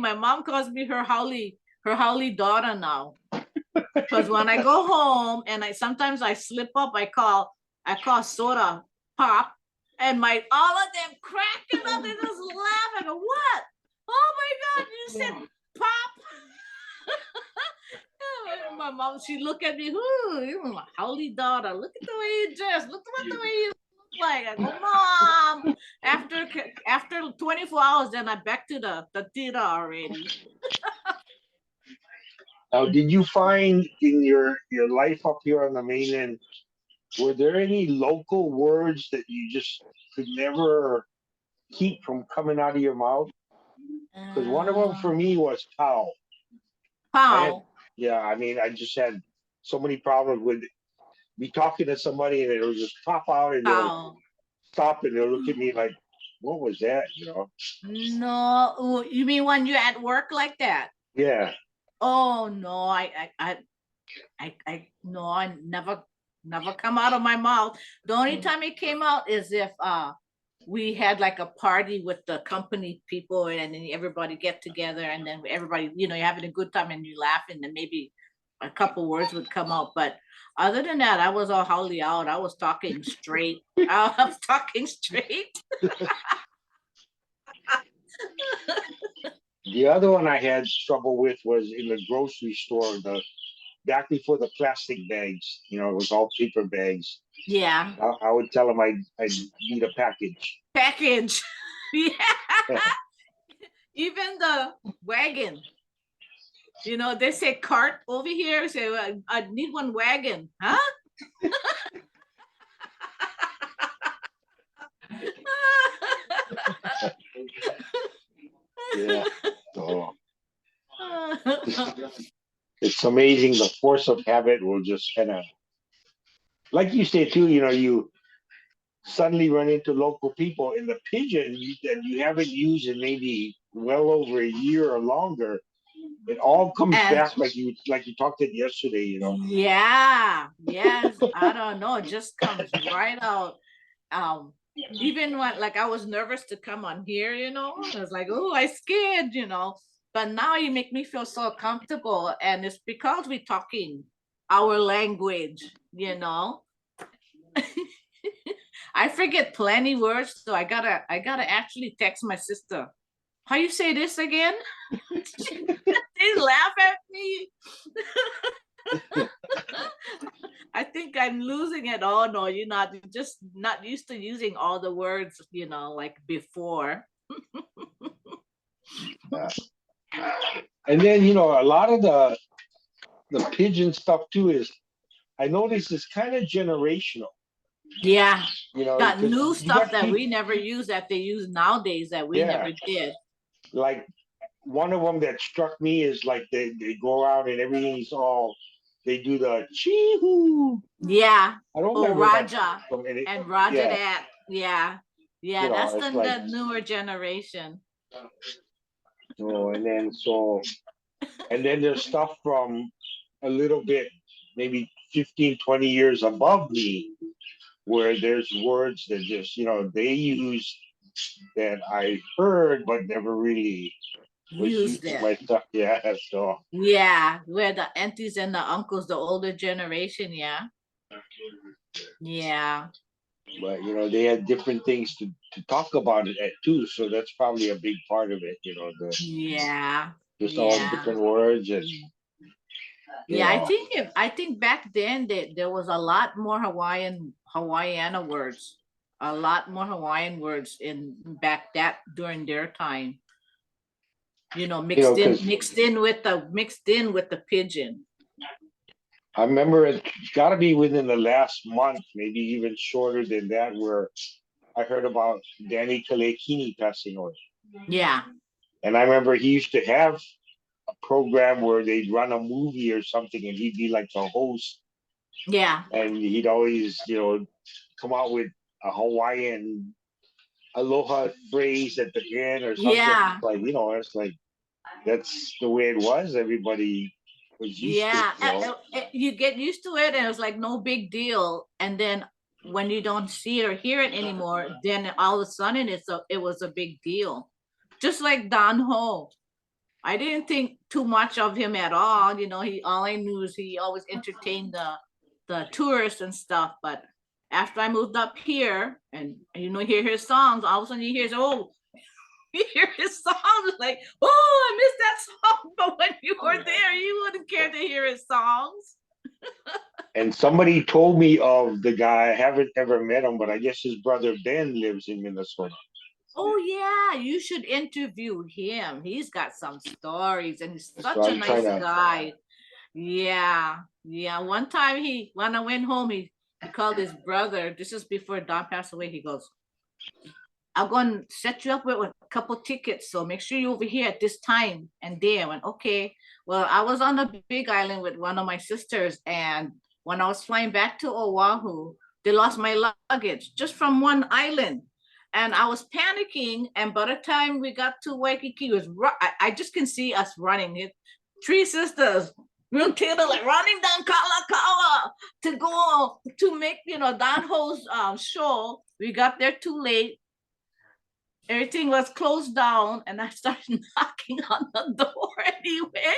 My mom calls me her howly daughter now. Because when I go home and sometimes I slip up, I call soda pop, and my all of them cracking up, they just laugh. I go, "What?" Oh my God, you said pop. My mom, she looked at me, ooh, you're my holy daughter. Look at the way you dress. Look at the way you look like. I go, Mom. After 24 hours, then I back to the theater already.
Now, did you find in your life up here on the mainland, were there any local words that you just could never keep from coming out of your mouth? Because one of them
Uh,
for me was cow. I had,
How?
yeah, I mean, I just had so many problems with be talking to somebody and it'll just pop out and they'll
How?
stop and they'll look at me like, what was that? You know?
No, oh, you mean when you're at work like that?
Yeah.
Oh no, no, I never come out of my mouth. The only time it came out is if we had like a party with the company people and then everybody get together and then everybody, you're having a good time and you laughing and maybe a couple words would come out. But other than that, I was all howly out. I was talking straight. I was talking straight.
The other one I had trouble with was in the grocery store, the back before the plastic bags, it was all paper bags.
Yeah.
I would tell them I need a package.
Package. Yeah. Even the wagon. They say cart over here. Say, I need one wagon. Huh?
Yeah. So it's amazing the force of habit will just kind of, like you say too, you suddenly run into local people in the pigeon that you haven't used in maybe well over a year or longer. It all comes
And
back like you talked it yesterday.
yeah, yes, I don't know. It just comes right out. Um, Even when like I was nervous to come on here, I was like, oh, I scared. But now you make me feel so comfortable, and it's because we're talking our language. I forget plenty words, so I gotta actually text my sister. How you say this again? They laugh at me. I think I'm losing it. Oh no, you're just not used to using all the words, like before.
Yeah. And then a lot of the pigeon stuff too is I notice it's kind of generational.
Yeah. Got
Because
new
you
stuff
got
that
people,
we never use that they use nowadays that we
yeah,
never did.
like one of them that struck me is like they go around and everything's all they do the chee hoo.
Yeah.
I don't
Oh,
remember that
Raja
from any.
and Roger
Yeah,
that. Yeah. Yeah, that's
it's like
the newer generation.
and then there's stuff from a little bit maybe 15, 20 years above me where there's words that just they use that I heard but never really was
Used
used in
it.
my stuff. Yeah, so
Yeah, where the aunties and the uncles, the older generation, yeah. Yeah.
but they had different things to talk about it at too. So that's probably a big part of it. The
Yeah.
just all
Yeah.
different words and you
Yeah, I
know
think I think back then there was a lot more Hawaiiana words, a lot more Hawaiian words in back that during their time. Mixed in
because
mixed in with the pigeon.
I remember it's got to be within the last month, maybe even shorter than that, where I heard about Danny Kalekini passing away.
Yeah,
And I remember he used to have a program where they'd run a movie or something, and he'd be like the host,
yeah,
and he'd always, come out with a Hawaiian aloha phrase at the end or something.
yeah,
It's like, it's like that's the way it was. Everybody was used to it,
yeah. You get used to it, and it was like no big deal. And then when you don't see it or hear it anymore, then all of a sudden it was a big deal. Just like Don Ho. I didn't think too much of him at all. He all I knew is he always entertained the tourists and stuff. But after I moved up here and hear his songs, all of a sudden you hear, oh, hear his song. Like, oh, I missed that song. But when you were there, you wouldn't care to hear his songs.
And somebody told me of the guy. I haven't ever met him, but I guess his brother Ben lives in Minnesota.
Oh yeah, you should interview him. He's got some stories and he's
So
such a
I'm trying
nice
to.
guy. Yeah, yeah. One time when I went home, he called his brother. This is before Don passed away. He goes, I'm going to set you up with a couple tickets. So make sure you're over here at this time and day. I went, okay. Well, I was on the Big Island with one of my sisters. And when I was flying back to Oahu, they lost my luggage just from one island. And I was panicking. And by the time we got to Waikiki, I just can see us running it. Three sisters, real Taylor, like running down Kalakaua to go to make, Don Ho's show. We got there too late. Everything was closed down and I started knocking on the door anyway.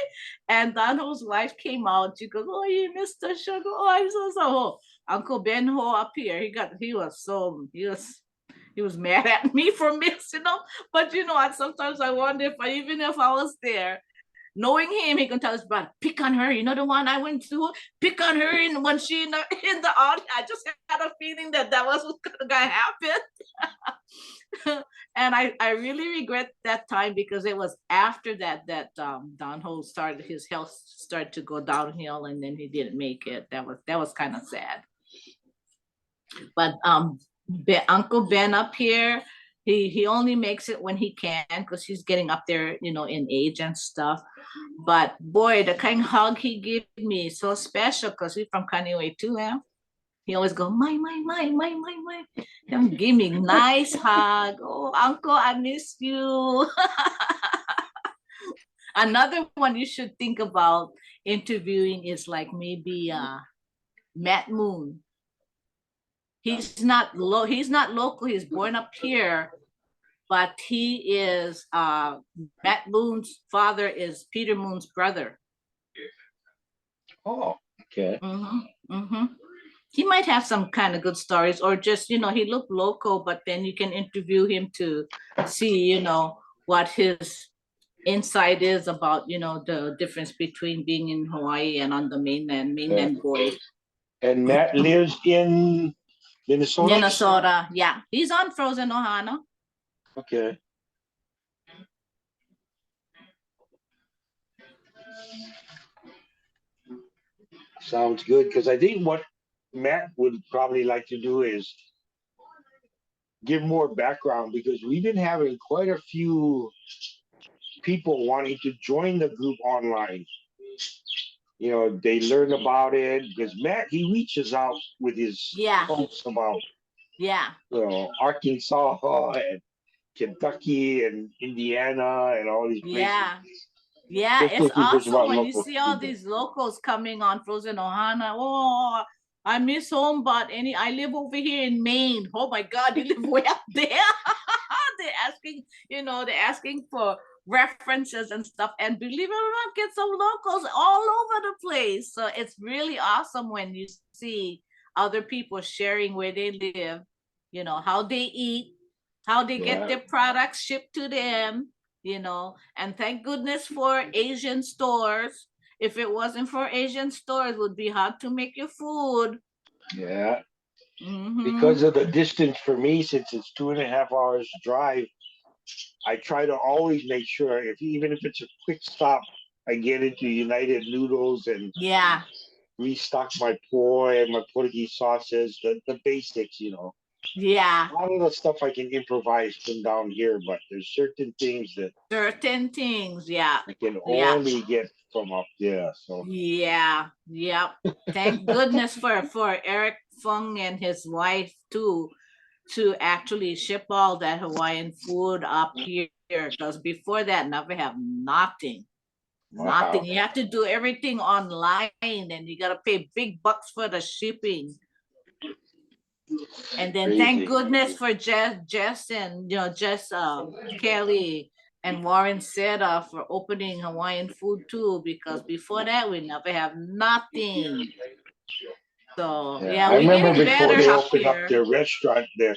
And Donald's wife came out. She goes, oh, you missed the show. Oh, I'm so sorry. Uncle Ben Ho up here. He was mad at me for missing them. But sometimes I wonder even if I was there, knowing him, he can tell his brother, pick on her. You know the one I went to? Pick on her and when she in the audience. I just had a feeling that was what's gonna happen. And I really regret that time because it was after that Don Ho started his health started to go downhill and then he didn't make it. That was kind of sad. But Uncle Ben up here, he only makes it when he can because he's getting up there, in age and stuff. But boy, the kind of hug he gave me is so special because he's from Kaneohe too, yeah. He always go, my. And give me nice hug. Oh, Uncle, I miss you. Another one you should think about interviewing is like maybe Matt Moon. He's not local. He's born up here, but he is Matt Moon's father is Peter Moon's brother.
Oh, okay.
He might have some kind of good stories, or just he looked local, but then you can interview him to see what his insight is about the difference between being in Hawaii and on the mainland boys.
And Matt lives in Minnesota.
Yeah, he's on Frozen Ohana.
Okay. Sounds good, because I think what Matt would probably like to do is give more background, because we've been having quite a few people wanting to join the group online. They learn about it because Matt, he reaches out with his posts about Arkansas and Kentucky and Indiana and all these places.
Yeah, it's awesome when you see all these locals coming on Frozen Ohana. Oh, I miss home, but I live over here in Maine. Oh my God, you live way up there. They're asking for references and stuff. And believe it or not, get some locals all over the place. So it's really awesome when you see other people sharing where they live, how they eat, how they get their products shipped to them. And thank goodness for Asian stores. If it wasn't for Asian stores, it would be hard to make your food.
Yeah. Because of the distance for me, since it's 2.5 hours drive, I try to always make sure, even if it's a quick stop, I get into United Noodles and restock my poi and my portuguese sauces, the basics,
Yeah.
A lot of the stuff I can improvise from down here, but there's certain things,
yeah.
I can only get from up there. So
yeah. Thank goodness for Eric Fung and his wife too, to actually ship all that Hawaiian food up here, because before that, never have nothing. Nothing. You have to do everything online, and you gotta pay big bucks for the shipping. And then thank goodness for Jess and Kelly and Warren Seda for opening Hawaiian food too, because before that we never have nothing. So
I remember before they opened up their restaurant there,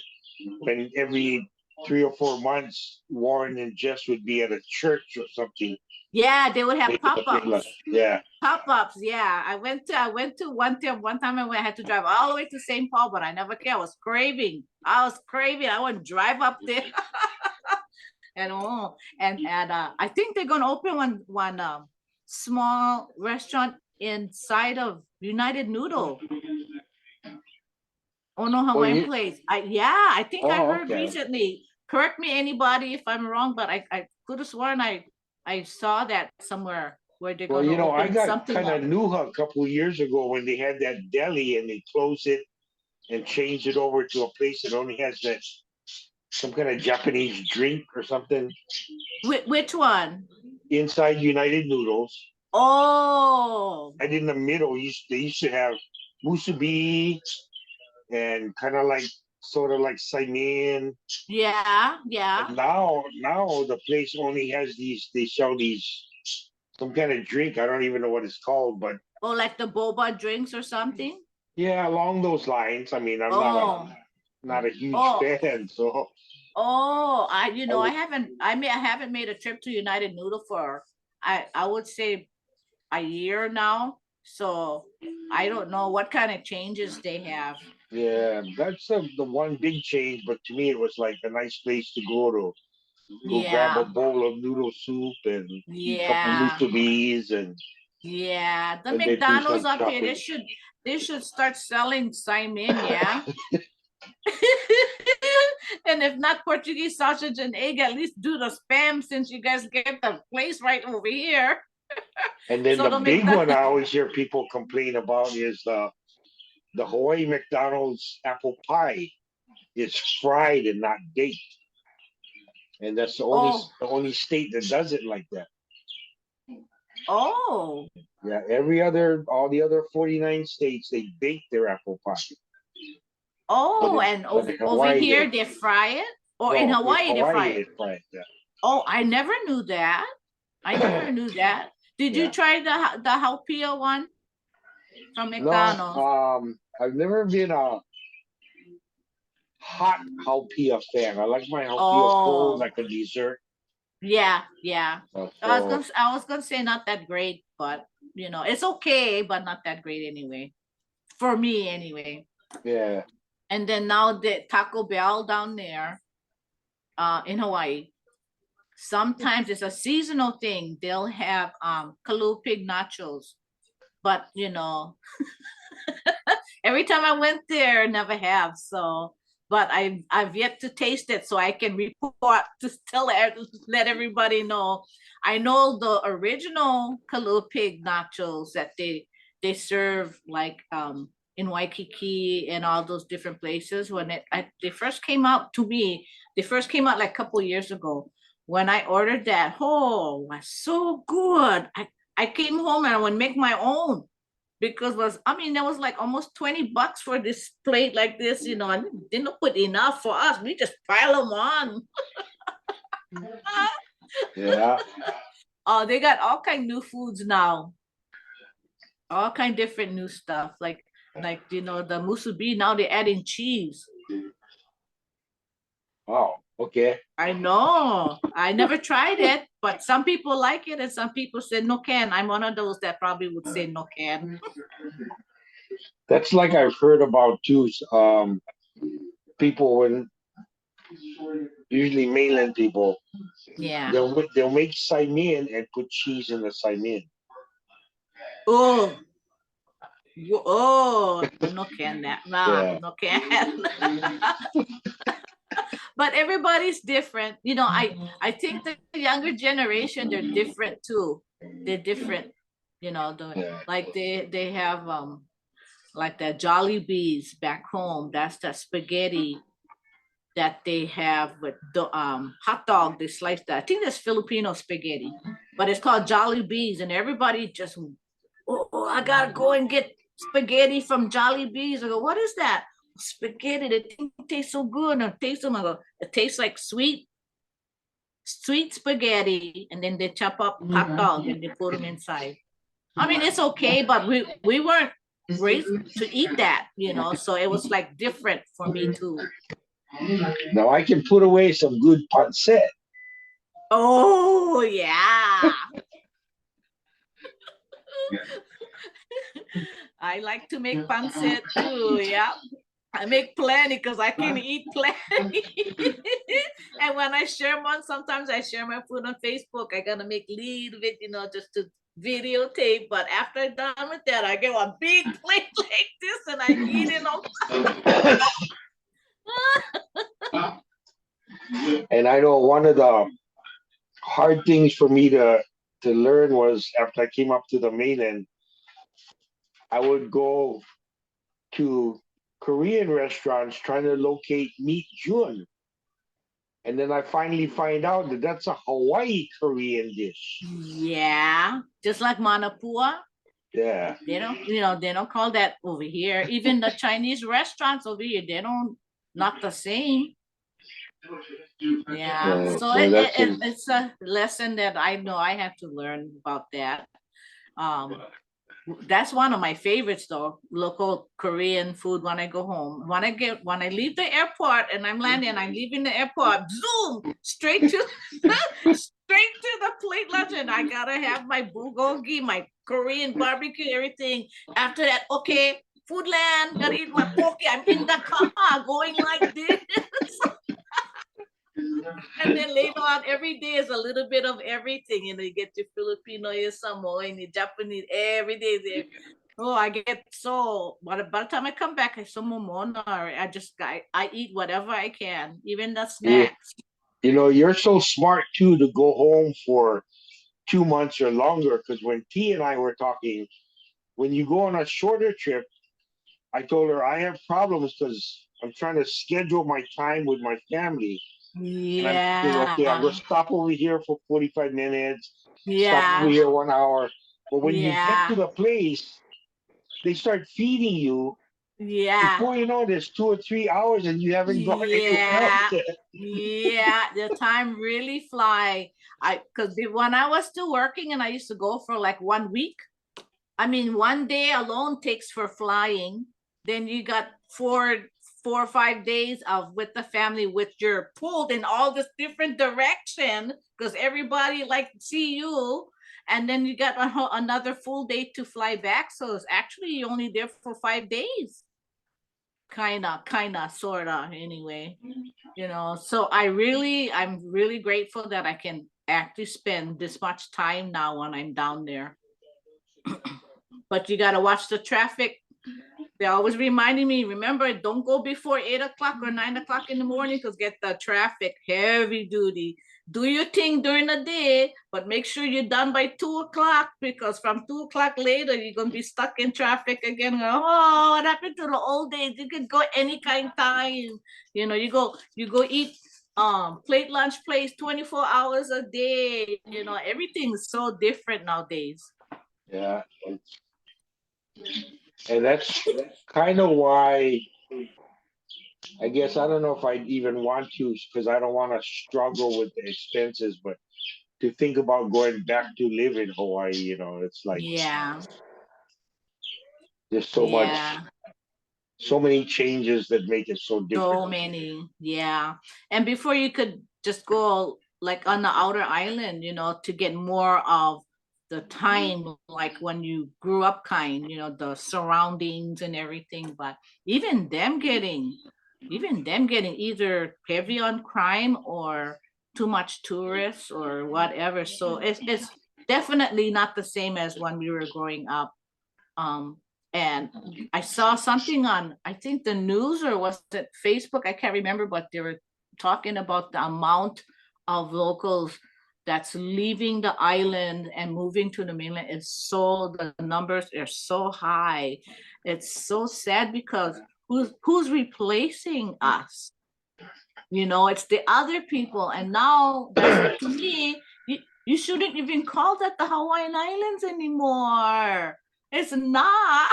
when every 3 or 4 months, Warren and Jess would be at a church or something.
Yeah, they would have
making a big lunch.
pop-ups.
Yeah.
Pop-ups, yeah. I went to one time I had to drive all the way to St. Paul, but I never care. I was craving. I want to drive up there. And I think they're gonna open one small restaurant inside of United Noodle. Oh no,
Oh,
Hawaiian
you,
Place. I think I
oh,
heard
okay.
recently. Correct me anybody if I'm wrong, but I could have sworn I saw that somewhere where they're
Well,
gonna
I
open
got
something
kind
up.
of knew her a couple of years ago when they had that deli and they closed it and changed it over to a place that only has that some kind of Japanese drink or something
Which one?
inside United Noodles.
Oh,
And in the middle, they used to have musubi and kind of like sort of like saimin.
yeah.
And now the place only has these. They sell these some kind of drink. I don't even know what it's called, but
Oh, like the boba drinks or something.
yeah, along those lines. I mean, I'm
Oh,
not a huge
oh,
fan, so
oh.
I
I
would.
haven't. I haven't made a trip to United Noodle for I would say a year now. So I don't know what kind of changes they have.
Yeah, that's the one big change. But to me, it was like a nice place to go grab a
Yeah,
bowl of noodle soup and eat a couple
yeah,
musubis
yeah. The
and then do
McDonald's
some
up here,
shopping.
they should start selling Simon, yeah. And if not Portuguese sausage and egg, at least do the spam since you guys get the place right over here.
And then
So
the
the
big one I
McDonald's.
always hear people complain about is the Hawaii McDonald's apple pie. It's fried and not baked, and that's
Oh,
the only state that does it like that.
oh,
Yeah, all the other 49 states, they bake their apple pie.
oh, and
But in
over
Hawaii,
here they fry it, or in
no, in
Hawaii they fry
Hawaii
it.
they fry it. Yeah.
Oh, I never knew that. I never knew that. Did you
Yeah.
try the Haupia one from
No,
McDonald's?
I've never been a hot haupia fan. I like my haupia cold,
Oh,
like a dessert.
yeah.
So
I was gonna say not that great, but it's okay, but not that great anyway. For me anyway.
yeah.
And then now the Taco Bell down there, in Hawaii. Sometimes it's a seasonal thing. They'll have kalupig nachos, but every time I went there, never have. So, but I've yet to taste it, so I can report to let everybody know. I know the original kalupig nachos that they serve like in Waikiki and all those different places. When they first came out to me, they first came out like a couple years ago. When I ordered that, oh, it was so good. I came home and I would make my own because there was like almost $20 for this plate like this, and didn't put enough for us. We just pile them on.
Yeah.
Oh, they got all kind of new foods now, all kind of different new stuff like the musubi. Now they're adding cheese.
Oh, okay.
I know. I never tried it, but some people like it and some people said no can. I'm one of those that probably would say no can.
That's like I've heard about too. People when usually mainland people,
Yeah.
they'll make saimin and put cheese in the saimin.
Oh, oh, no can that. Nah,
Yeah.
no can. But everybody's different. I think the younger generation, they're different too. They're different.
Yeah.
Like they have like the Jolly Bees back home. That's the spaghetti that they have with the hot dog. They slice that. I think that's Filipino spaghetti, but it's called Jolly Bees, and everybody just, oh, I gotta go and get spaghetti from Jolly Bees. I go, what is that? Spaghetti. The thing tastes so good. And I taste them. I go, it tastes like sweet spaghetti, and then they chop up hot dog and they put them inside. It's okay, but we weren't raised to eat that, so it was like different for me too.
Now I can put away some good pancit.
Oh yeah. I like to make pancit too. Yeah. I make plenty because I can eat plenty. And when I share one, sometimes I share my food on Facebook. I gotta make little bit, just to videotape. But after I'm done with that, I get one big plate like this and I eat it all.
And I know one of the hard things for me to learn was after I came up to the mainland, I would go to Korean restaurants trying to locate meat jun. And then I finally find out that that's a Hawaii Korean dish.
Yeah, just like Manapua.
Yeah.
They don't call that over here. Even the Chinese restaurants over here, they don't, not the same. Yeah. So
So that's
it's a lesson that I know I have to learn about that. Um, that's one of my favorites though, local Korean food when I go home. When I leave the airport and I'm landing, I'm leaving the airport, zoom, straight to straight to the plate lunch, and I gotta have my bulgogi, my Korean barbecue, everything. After that, okay, Foodland, gotta eat my poke. I'm in the car going like this. And then later on, every day is a little bit of everything. You get your Filipino, your Samoan, your Japanese, every day there. Oh, I get so. But by the time I come back, I so momona. I eat whatever I can, even the
yeah.
snacks.
You're so smart too to go home for 2 months or longer. Because when T and I were talking, when you go on a shorter trip, I told her I have problems because I'm trying to schedule my time with my family. And I'm thinking, okay, I'm going
Yeah,
to stop over here for 45 minutes, stop over
yeah,
here 1 hour. But when you get to
yeah,
the place, they start feeding you.
yeah.
Before you know, there's 2 or 3 hours and you haven't gone anywhere else
Yeah,
yet.
yeah, the time really fly. Because when I was still working and I used to go for like 1 week. I mean, one day alone takes for flying. Then you got 4 or 5 days of with the family, with your pulled in all this different direction because everybody like see you. And then you got another full day to fly back. So it's actually you're only there for 5 days. Kinda, sorta, anyway. So I'm really grateful that I can actually spend this much time now when I'm down there. But you got to watch the traffic. They're always reminding me, remember, don't go before 8 o'clock or 9 o'clock in the morning because get the traffic heavy duty. Do your thing during the day, but make sure you're done by 2 o'clock because from 2 o'clock later, you're going to be stuck in traffic again. Oh, what happened to the old days? You could go any kind of time. You go eat plate lunch place 24 hours a day. Everything's so different nowadays.
Yeah. And that's kind of why I guess I don't know if I'd even want to because I don't want to struggle with the expenses, but to think about going back to live in Hawaii, it's like
Yeah.
there's
Yeah.
so many changes that make it so different.
So many. Yeah. And before you could just go like on the outer island, to get more of the time, like when you grew up the surroundings and everything. But even them getting either heavy on crime or too much tourists or whatever. So it's definitely not the same as when we were growing up. um and I saw something on, I think, the news, or was it Facebook, I can't remember, but they were talking about the amount of locals that's leaving the island and moving to the mainland. The numbers are so high. It's so sad because who's replacing us? It's the other people. And now, that's, to me, you shouldn't even call that the Hawaiian Islands anymore. It's not.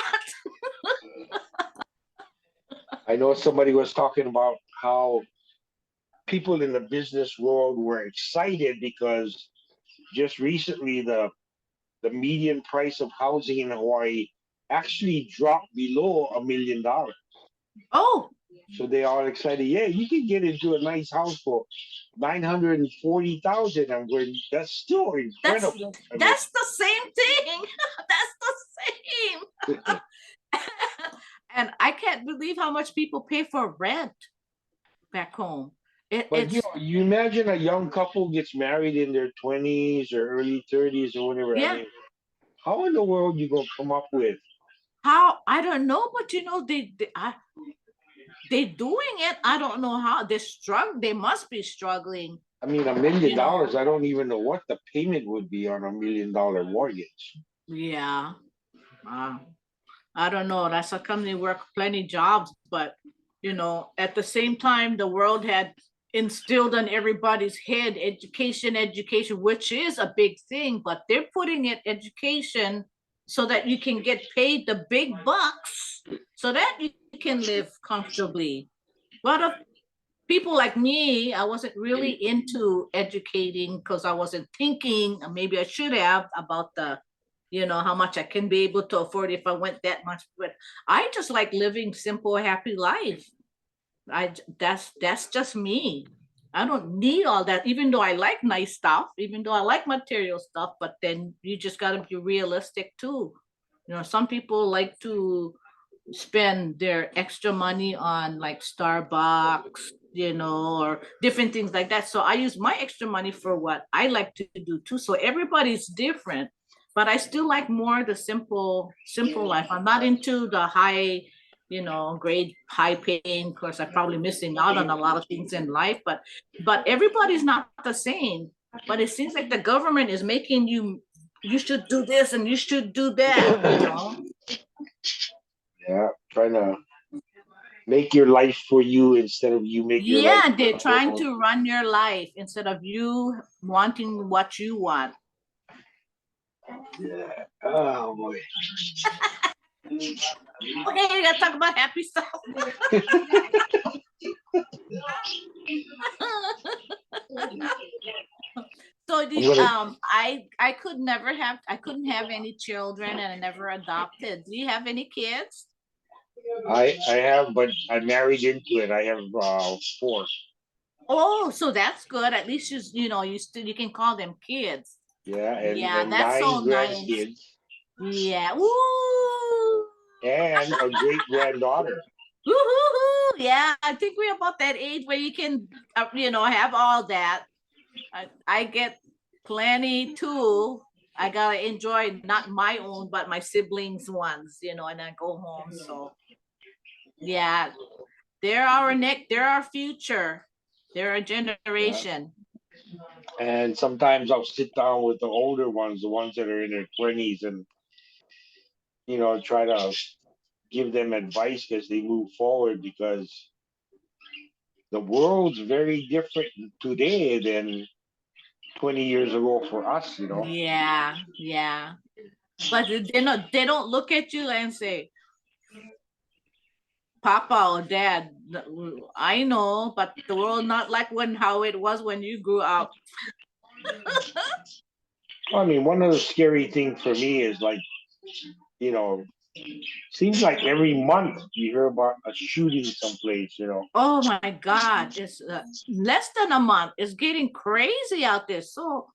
I know somebody was talking about how people in the business world were excited because just recently the median price of housing in Hawaii actually dropped below $1 million.
Oh,
So they all excited. Yeah, you can get into a nice house for 940,000. I'm going. That's still
That's
incredible. I mean,
that's the same thing. That's the same. And I can't believe how much people pay for rent back home.
but
It's
you imagine a young couple gets married in their 20s or early 30s or whatever. I
yeah.
mean, how in the world you gonna come up with?
How I don't know, but they're doing it. I don't know how they're struggling. They must be struggling.
I mean, $1 million.
You know.
I don't even know what the payment would be on $1 million mortgage.
Yeah. Uh, I don't know. That's a company work plenty jobs, but at the same time, the world had instilled on everybody's head education, which is a big thing, but they're putting it education so that you can get paid the big bucks so that you can live comfortably. But if people like me, I wasn't really into educating because I wasn't thinking, maybe I should have, about how much I can be able to afford if I went that much. But I just like living simple, happy life. That's just me. I don't need all that, even though I like nice stuff, even though I like material stuff, but then you just gotta be realistic too. Some people like to spend their extra money on like Starbucks, or different things like that. So I use my extra money for what I like to do too. So everybody's different, but I still like more the simple life. I'm not into the high, grade, high paying. Of course, I'm probably missing out on a lot of things in life, but everybody's not the same. But it seems like the government is making you should do this and you should do that.
Yeah, trying to make your life for you instead of you make your life
Yeah,
for
they're trying
them.
to run your life instead of you wanting what you want.
Yeah. Oh boy.
Okay, we gotta talk about happy stuff. So
I'm
the
gonna.
I couldn't have any children, and I never adopted. Do you have any kids?
I have, but I married into it. I have four.
Oh, so that's good. At least you can call them kids.
Yeah,
Yeah,
and
that's
nine
so nice.
grandkids
Yeah. Woo!
and a great granddaughter.
Woo-hoo-hoo. Yeah, I think we're about that age where you can, have all that. I get plenty too. I gotta enjoy not my own, but my siblings' ones, and I go home. So yeah, they're our neck, they're our future, they're a
Yeah.
generation.
And sometimes I'll sit down with the older ones, the ones that are in their 20s, and try to give them advice as they move forward because the world's very different today than 20 years ago for us.
Yeah, yeah. But they don't look at you and say, Papa or Dad. I know, but the world not like how it was when you grew up.
I mean, one of the scary things for me is like, you know, seems like every month you hear about a shooting someplace.
Oh my God, it's less than a month. It's getting crazy out there. So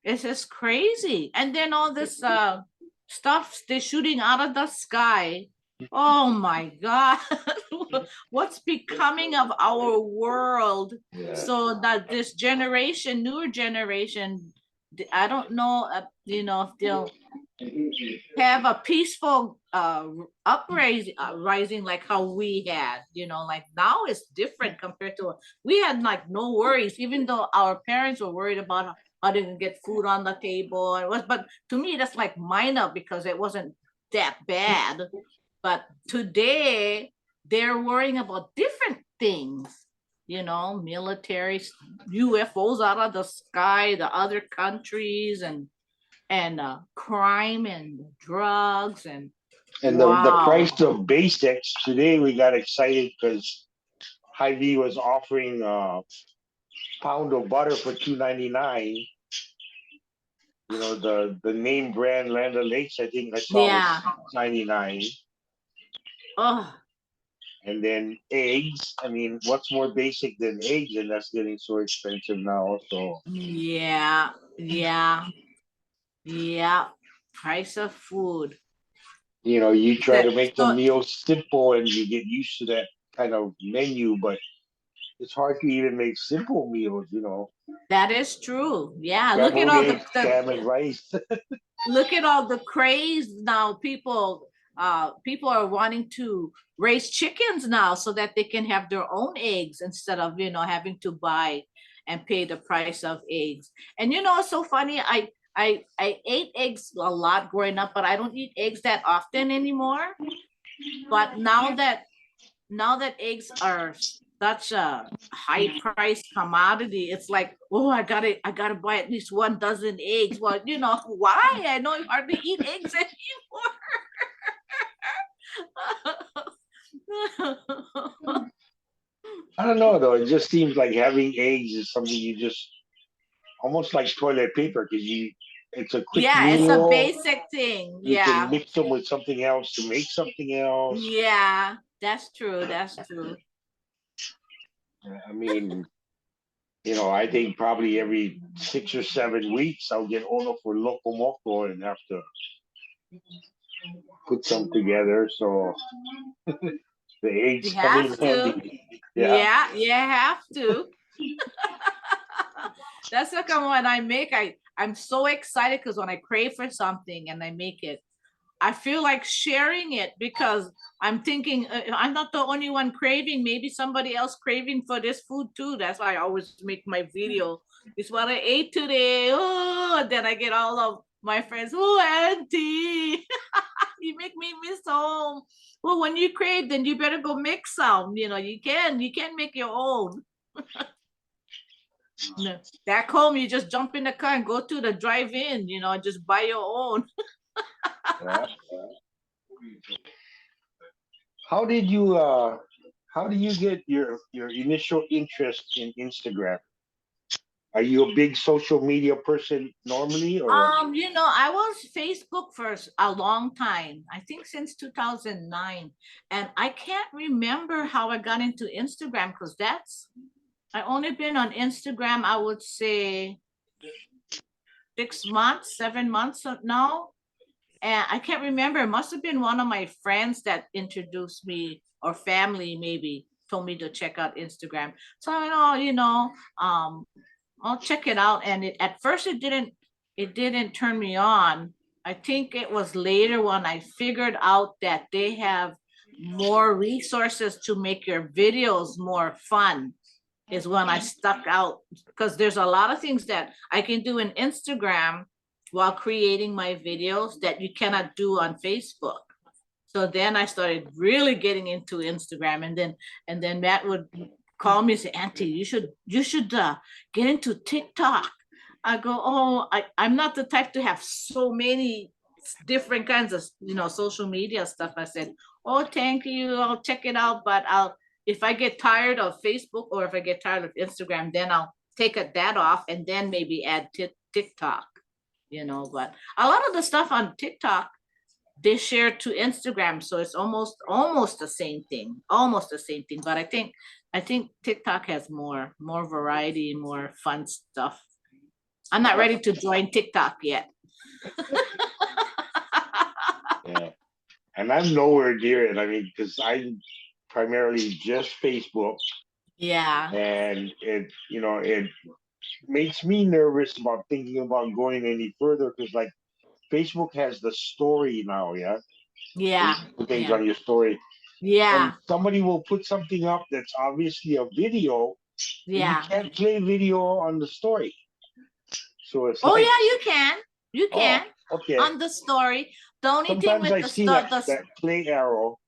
it's just crazy. And then all this stuff they're shooting out of the sky. Oh my God. What's becoming of our world?
Yeah.
So that this generation, newer generation, I don't know, if they'll have a peaceful uprising, rising like how we had. Like now it's different compared to we had like no worries, even though our parents were worried about how they can get food on the table and was, but to me that's like minor because it wasn't that bad. But today they're worrying about different things, military, UFOs out of the sky, the other countries, and crime and drugs and
And the
wow.
price of basics today, we got excited because Hy-Vee was offering a pound of butter for 2.99. The name brand Land O'Lakes, I think I saw was
Yeah.
6.99.
Oh,
And then eggs. I mean, what's more basic than eggs? And that's getting so expensive now. So,
Yeah, yeah, yeah. Price of food.
you try
That
to make the
so
meal simple and you get used to that kind of menu, but it's hard to even make simple meals.
that is true. Yeah, look at
Scrambled
all
eggs,
the
ham, and rice.
look at all the craze now. People are wanting to raise chickens now so that they can have their own eggs instead of having to buy and pay the price of eggs. And it's so funny. I ate eggs a lot growing up, but I don't eat eggs that often anymore. But now that eggs are such a high price commodity, it's like, oh, I gotta buy at least 1 dozen eggs. Well, why? I don't hardly eat eggs anymore.
I don't know though. It just seems like having eggs is something you just almost like toilet paper because it's a quick
Yeah, it's a
meal.
basic thing.
You can
Yeah.
mix them with something else to make something else.
Yeah, that's true. That's true.
I mean, I think probably every 6 or 7 weeks I'll get order for loco moco and have to put some together. So the
You
eggs come in
have to.
handy. Yeah.
Yeah, you have to. That's like when I make, I'm so excited because when I crave for something and I make it, I feel like sharing it because I'm thinking I'm not the only one craving. Maybe somebody else craving for this food too. That's why I always make my video. It's what I ate today. Oh, and then I get all of my friends. Oh, Auntie, you make me miss home. Well, when you crave, then you better go make some. You can make your own. No. Back home, you just jump in the car and go to the drive-in. Just buy your own.
Yeah. How did you how do you get your initial interest in Instagram? Are you a big social media person normally or
I was Facebook for a long time. I think since 2009. And I can't remember how I got into Instagram because I only been on Instagram, I would say 6 months, 7 months now. And I can't remember. It must have been one of my friends that introduced me, or family maybe told me to check out Instagram. So I'll check it out. And at first it didn't turn me on. I think it was later when I figured out that they have more resources to make your videos more fun is when I stuck out because there's a lot of things that I can do in Instagram while creating my videos that you cannot do on Facebook. So then I started really getting into Instagram, and then Matt would call me and say, Auntie, you should get into TikTok. I go, oh, I'm not the type to have so many different kinds of social media stuff. I said, oh, thank you, I'll check it out, but if I get tired of Facebook or if I get tired of Instagram, then I'll take that off and then maybe add TikTok. But a lot of the stuff on TikTok they share to Instagram, so it's almost the same thing, almost the same thing. But I think TikTok has more variety, more fun stuff. I'm not ready to join TikTok yet.
yeah. And I'm nowhere near it. I mean, because I'm primarily just Facebook,
Yeah,
and it makes me nervous about thinking about going any further because like Facebook has the story now, yeah, where you
yeah,
can put things
yeah,
on your story, and
yeah,
somebody will put something up that's obviously a video, and you
yeah.
can't play video on the story. So it's
Oh
like,
yeah, you
oh,
can
okay.
on the story. The only thing
Sometimes
with
I
the
see
store,
that play arrow,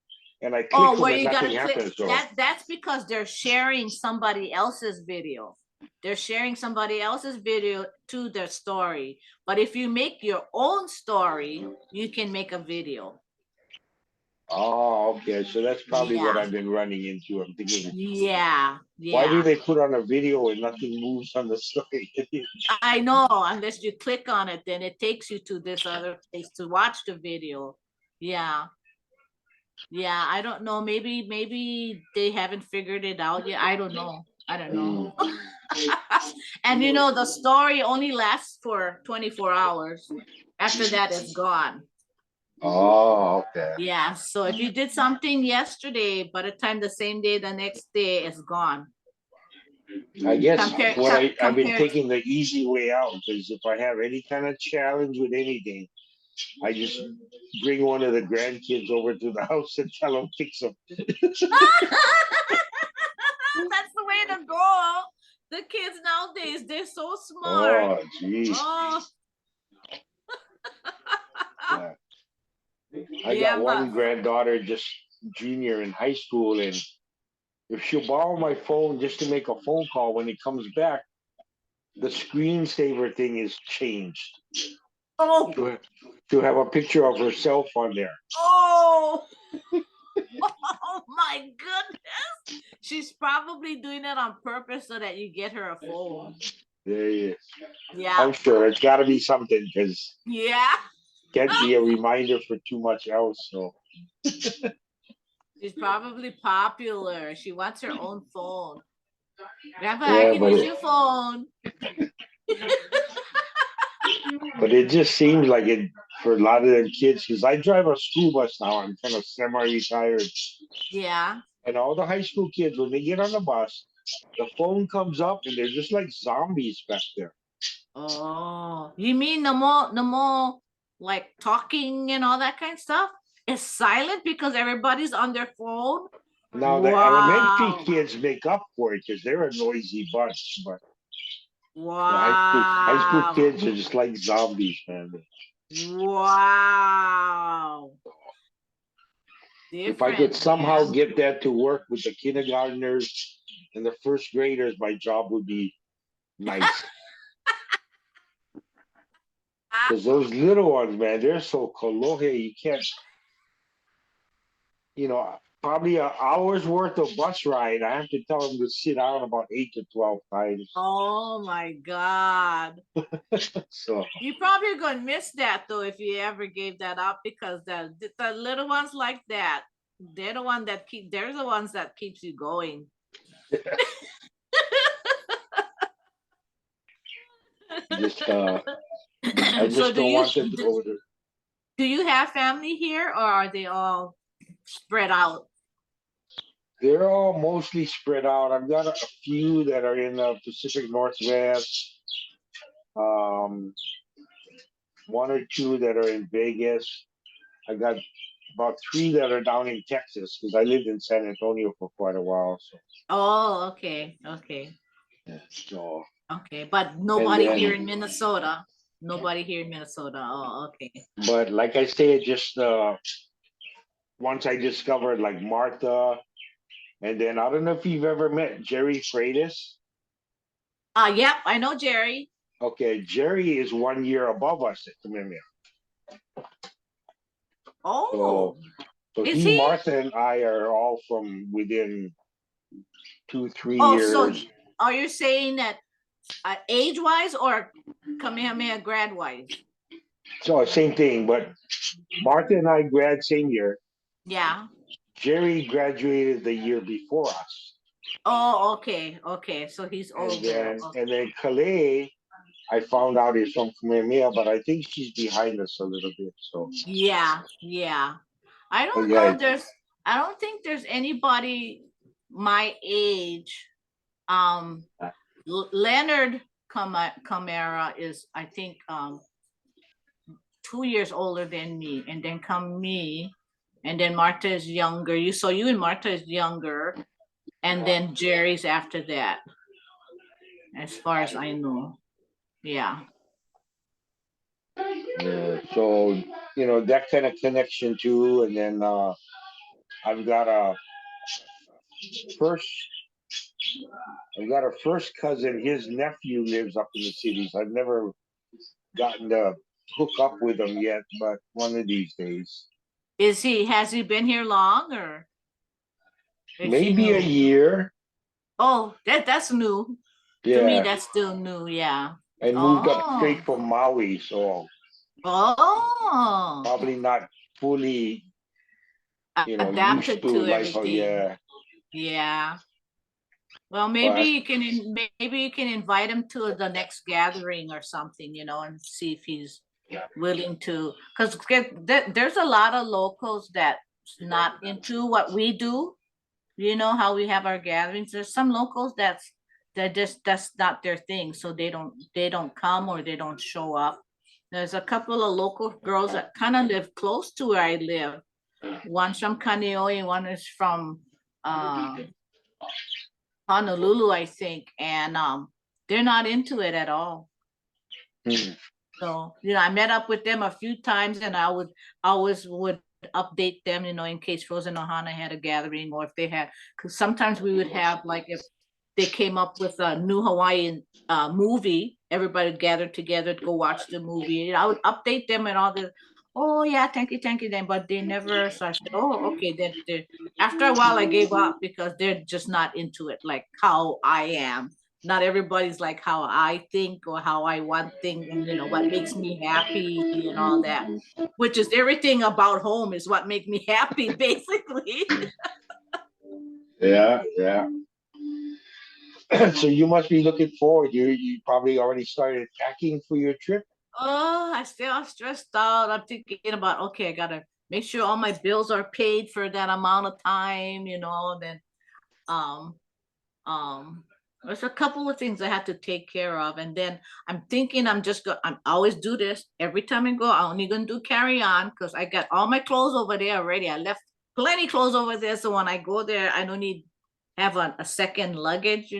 and I click
oh,
them,
where
and
you
nothing
gotta click
happens. So,
that's because they're sharing somebody else's video. They're sharing somebody else's video to their story. But if you make your own story, you can make a video.
oh, okay. So that's probably what
Yeah.
I've been running into. I'm thinking,
Yeah.
why do
Yeah.
they put on a video and nothing moves on the story?
I know. Unless you click on it, then it takes you to this other place to watch the video. Yeah. Yeah, I don't know. Maybe they haven't figured it out yet. I don't know. I don't know. And you know, the story only lasts for 24 hours. After that, it's gone.
Oh, okay.
Yeah. So if you did something yesterday, by the time the same day, the next day, it's gone.
I guess
Compare,
what I've been
compared.
taking the easy way out because if I have any kind of challenge with anything, I just bring one of the grandkids over to the house and tell them fix them.
That's the way to go. The kids nowadays, they're so smart.
Oh, geez.
Oh,
Yeah. I
yeah,
got
but
one granddaughter, just junior in high school, and if she'll borrow my phone just to make a phone call, when it comes back, the screensaver thing is changed.
oh,
She'll have a picture of herself on there.
oh, oh my goodness. She's probably doing it on purpose so that you get her a phone.
There he is.
Yeah.
I'm sure it's got to be something because
Yeah.
can't be a reminder for too much else. So
She's probably popular. She wants her own phone. Grandpa, I
yeah,
can use your phone.
but it just seems like it for a lot of them kids because I drive a school bus now. I'm kind of semi-retired,
Yeah.
and all the high school kids when they get on the bus, the phone comes up and they're just like zombies back there.
Oh, you mean no more like talking and all that kind of stuff? It's silent because everybody's on their phone.
Now the elementary
Wow.
kids make up for it because they're a noisy bunch, but the high school
Wow.
kids are just like zombies, man.
Wow.
If I could
Different,
somehow
man.
get that to work with the kindergartners and the first graders, my job would be nice. Because those little ones, man, they're so kolohe. You can't, probably an hour's worth of bus ride. I have to tell them to sit down about 8 to 12 times.
Oh my God.
So
You probably gonna miss that though if you ever gave that up because the little ones like that, they're the ones that keeps you going.
just, I
So
just don't want them to go to.
do you have family here or are they all spread out?
They're all mostly spread out. I've got a few that are in the Pacific Northwest. Um, one or two that are in Vegas. I got about three that are down in Texas because I lived in San Antonio for quite a while. So
Oh, okay, okay,
yeah, so
okay. But
and
nobody here in
then,
Minnesota. Nobody here in Minnesota. Oh, okay.
but like I say, just once I discovered like Martha, and then I don't know if you've ever met Jerry Freitas.
Yep, I know Jerry.
Okay, Jerry is 1 year above us at Kamehameha.
Oh,
So so
is
he,
he?
Martha, and I are all from within 2, 3
Oh, so
years.
are you saying that age wise or Kamehameha grad wise?
So same thing, but Martha and I grad same year.
Yeah.
Jerry graduated the year before us.
Oh, okay, okay. So he's
And
older.
then
Okay.
and then Calais, I found out is from Kamehameha, but I think she's behind us a little bit. So
Yeah, yeah. I
but
don't
yeah,
know. I don't think there's anybody my age. Um, Leonard Camara is, I think, 2 years older than me, and then come me, and then Marta is younger. You and Marta is younger, and then Jerry's after that, as far as I know. Yeah.
yeah. So that kind of connection too. And then I've got a first I've got a first cousin. His nephew lives up in the cities. I've never gotten to hook up with him yet, but one of these days.
Has he been here long or is he
Maybe a
new?
year.
Oh, that's new. To me,
Yeah.
that's still new. Yeah.
And moved up
Oh.
straight from Maui, so
Oh.
probably not fully used
adapted
to
to
life. Oh,
everything.
yeah.
Yeah. Well, maybe
But
you can invite him to the next gathering or something, and see if he's willing to. Because there's a lot of locals that's not into what we do. You know how we have our gatherings. There's some locals that's not their thing, so they don't come or they don't show up. There's a couple of local girls that kind of live close to where I live. One's from Kaneohe, one is from uh, Honolulu, I think, and they're not into it at all.
hmm,
So I met up with them a few times, and I would always would update them, in case Frozen Ohana had a gathering, or if they had, because sometimes we would have, like, if they came up with a new Hawaiian movie, everybody gathered together to go watch the movie. And I would update them and all this. Oh yeah, thank you then, but they never. So I said, oh okay. Then after a while, I gave up because they're just not into it like how I am. Not everybody's like how I think or how I want things, and what makes me happy and all that. Which is everything about home is what make me happy, basically.
yeah, yeah. So you must be looking forward. You probably already started packing for your trip.
Oh, I still stressed out. I'm thinking about, okay, I gotta make sure all my bills are paid for that amount of time, then um um there's a couple of things I have to take care of. And then I'm thinking I'm always do this every time I go. I'm only gonna do carry on because I got all my clothes over there already. I left plenty clothes over there. So when I go there, I don't need have a second luggage.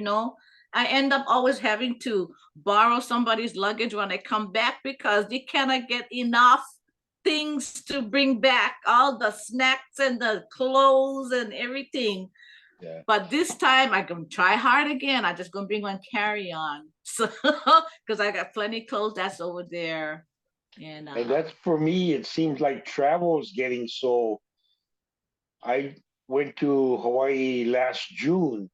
I end up always having to borrow somebody's luggage when I come back because they cannot get enough things to bring back, all the snacks and the clothes and everything.
Yeah.
But this time I'm gonna try hard again. I'm just gonna bring one carry on. So because I got plenty clothes that's over there. And
And that's for me, it seems like travel is getting so. I went to Hawaii last June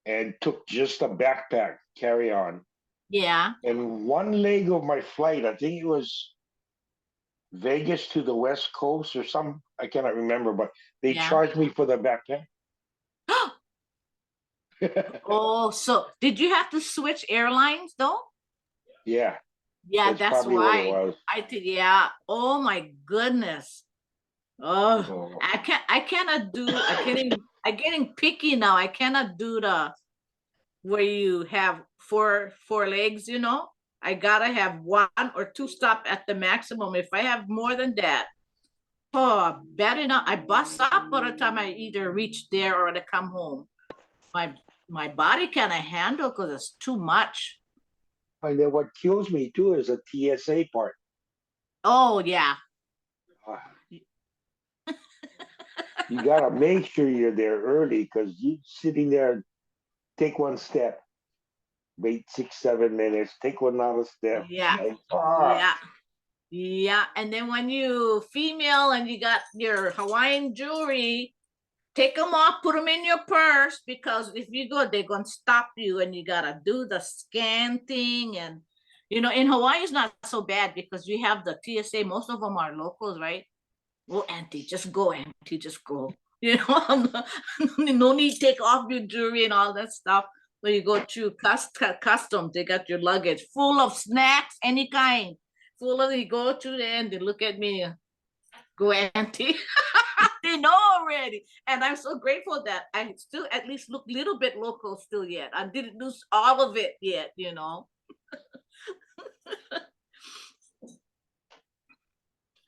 and took just a backpack carry on.
yeah,
And one leg of my flight, I think it was Vegas to the West Coast or some, I cannot remember, but they
yeah.
charged me for the backpack.
Oh, so did you have to switch airlines though?
Yeah,
Yeah,
that's
that's
probably what it
why
was.
I did. Yeah. Oh my goodness. Oh,
So,
I getting picky now. I cannot do the where you have four legs. I gotta have one or two stop at the maximum. If I have more than that, oh, bad enough. I bust up by the time I either reach there or to come home. My my body cannot handle because it's too much.
and then what kills me too is the TSA part.
Oh yeah.
Ah, you gotta make sure you're there early because you sitting there, take one step, wait 6, 7 minutes, take another step.
Yeah.
Like, ah,
Yeah. Yeah. And then when you female and you got your Hawaiian jewelry, take them off, put them in your purse because if you go, they're gonna stop you and you gotta do the scan thing. And in Hawaii it's not so bad because we have the TSA, most of them are locals, right? Well, Aunty, just go, Aunty, just go. No need to take off your jewelry and all that stuff. When you go through customs, they got your luggage full of snacks, any kind. Full of, you go through there and they look at me, go, Aunty. They know already. And I'm so grateful that I still at least look a little bit local still yet. I didn't lose all of it yet.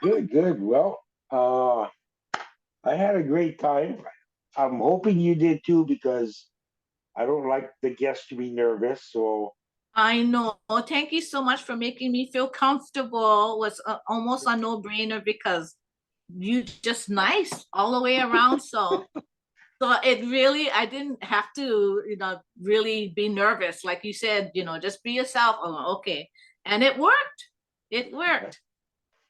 good, good. Well, uh, I had a great time. I'm hoping you did too because I don't like the guests to be nervous. So
I know. Thank you so much for making me feel comfortable. It was almost a no-brainer because you just nice all the way around. So it really, I didn't have to, really be nervous. Like you said, just be yourself. Oh, okay. And it worked. It worked.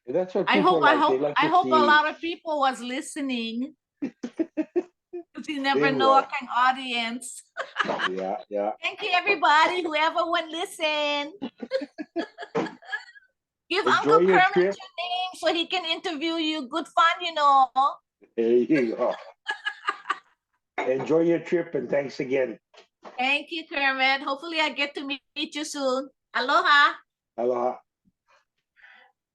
that's what
I
people
hope, I
like. They
hope,
like
I
to
hope a
see.
lot of people was listening because you never
They
know what
will.
kind of audience.
Yeah, yeah.
Thank you, everybody, whoever would listen. Give
Enjoy
Uncle
your
Kermit
trip.
your name so he can interview you. Good fun.
There you go. Enjoy your trip and thanks again.
Thank you, Kermit. Hopefully I get to meet you soon. Aloha.
Aloha.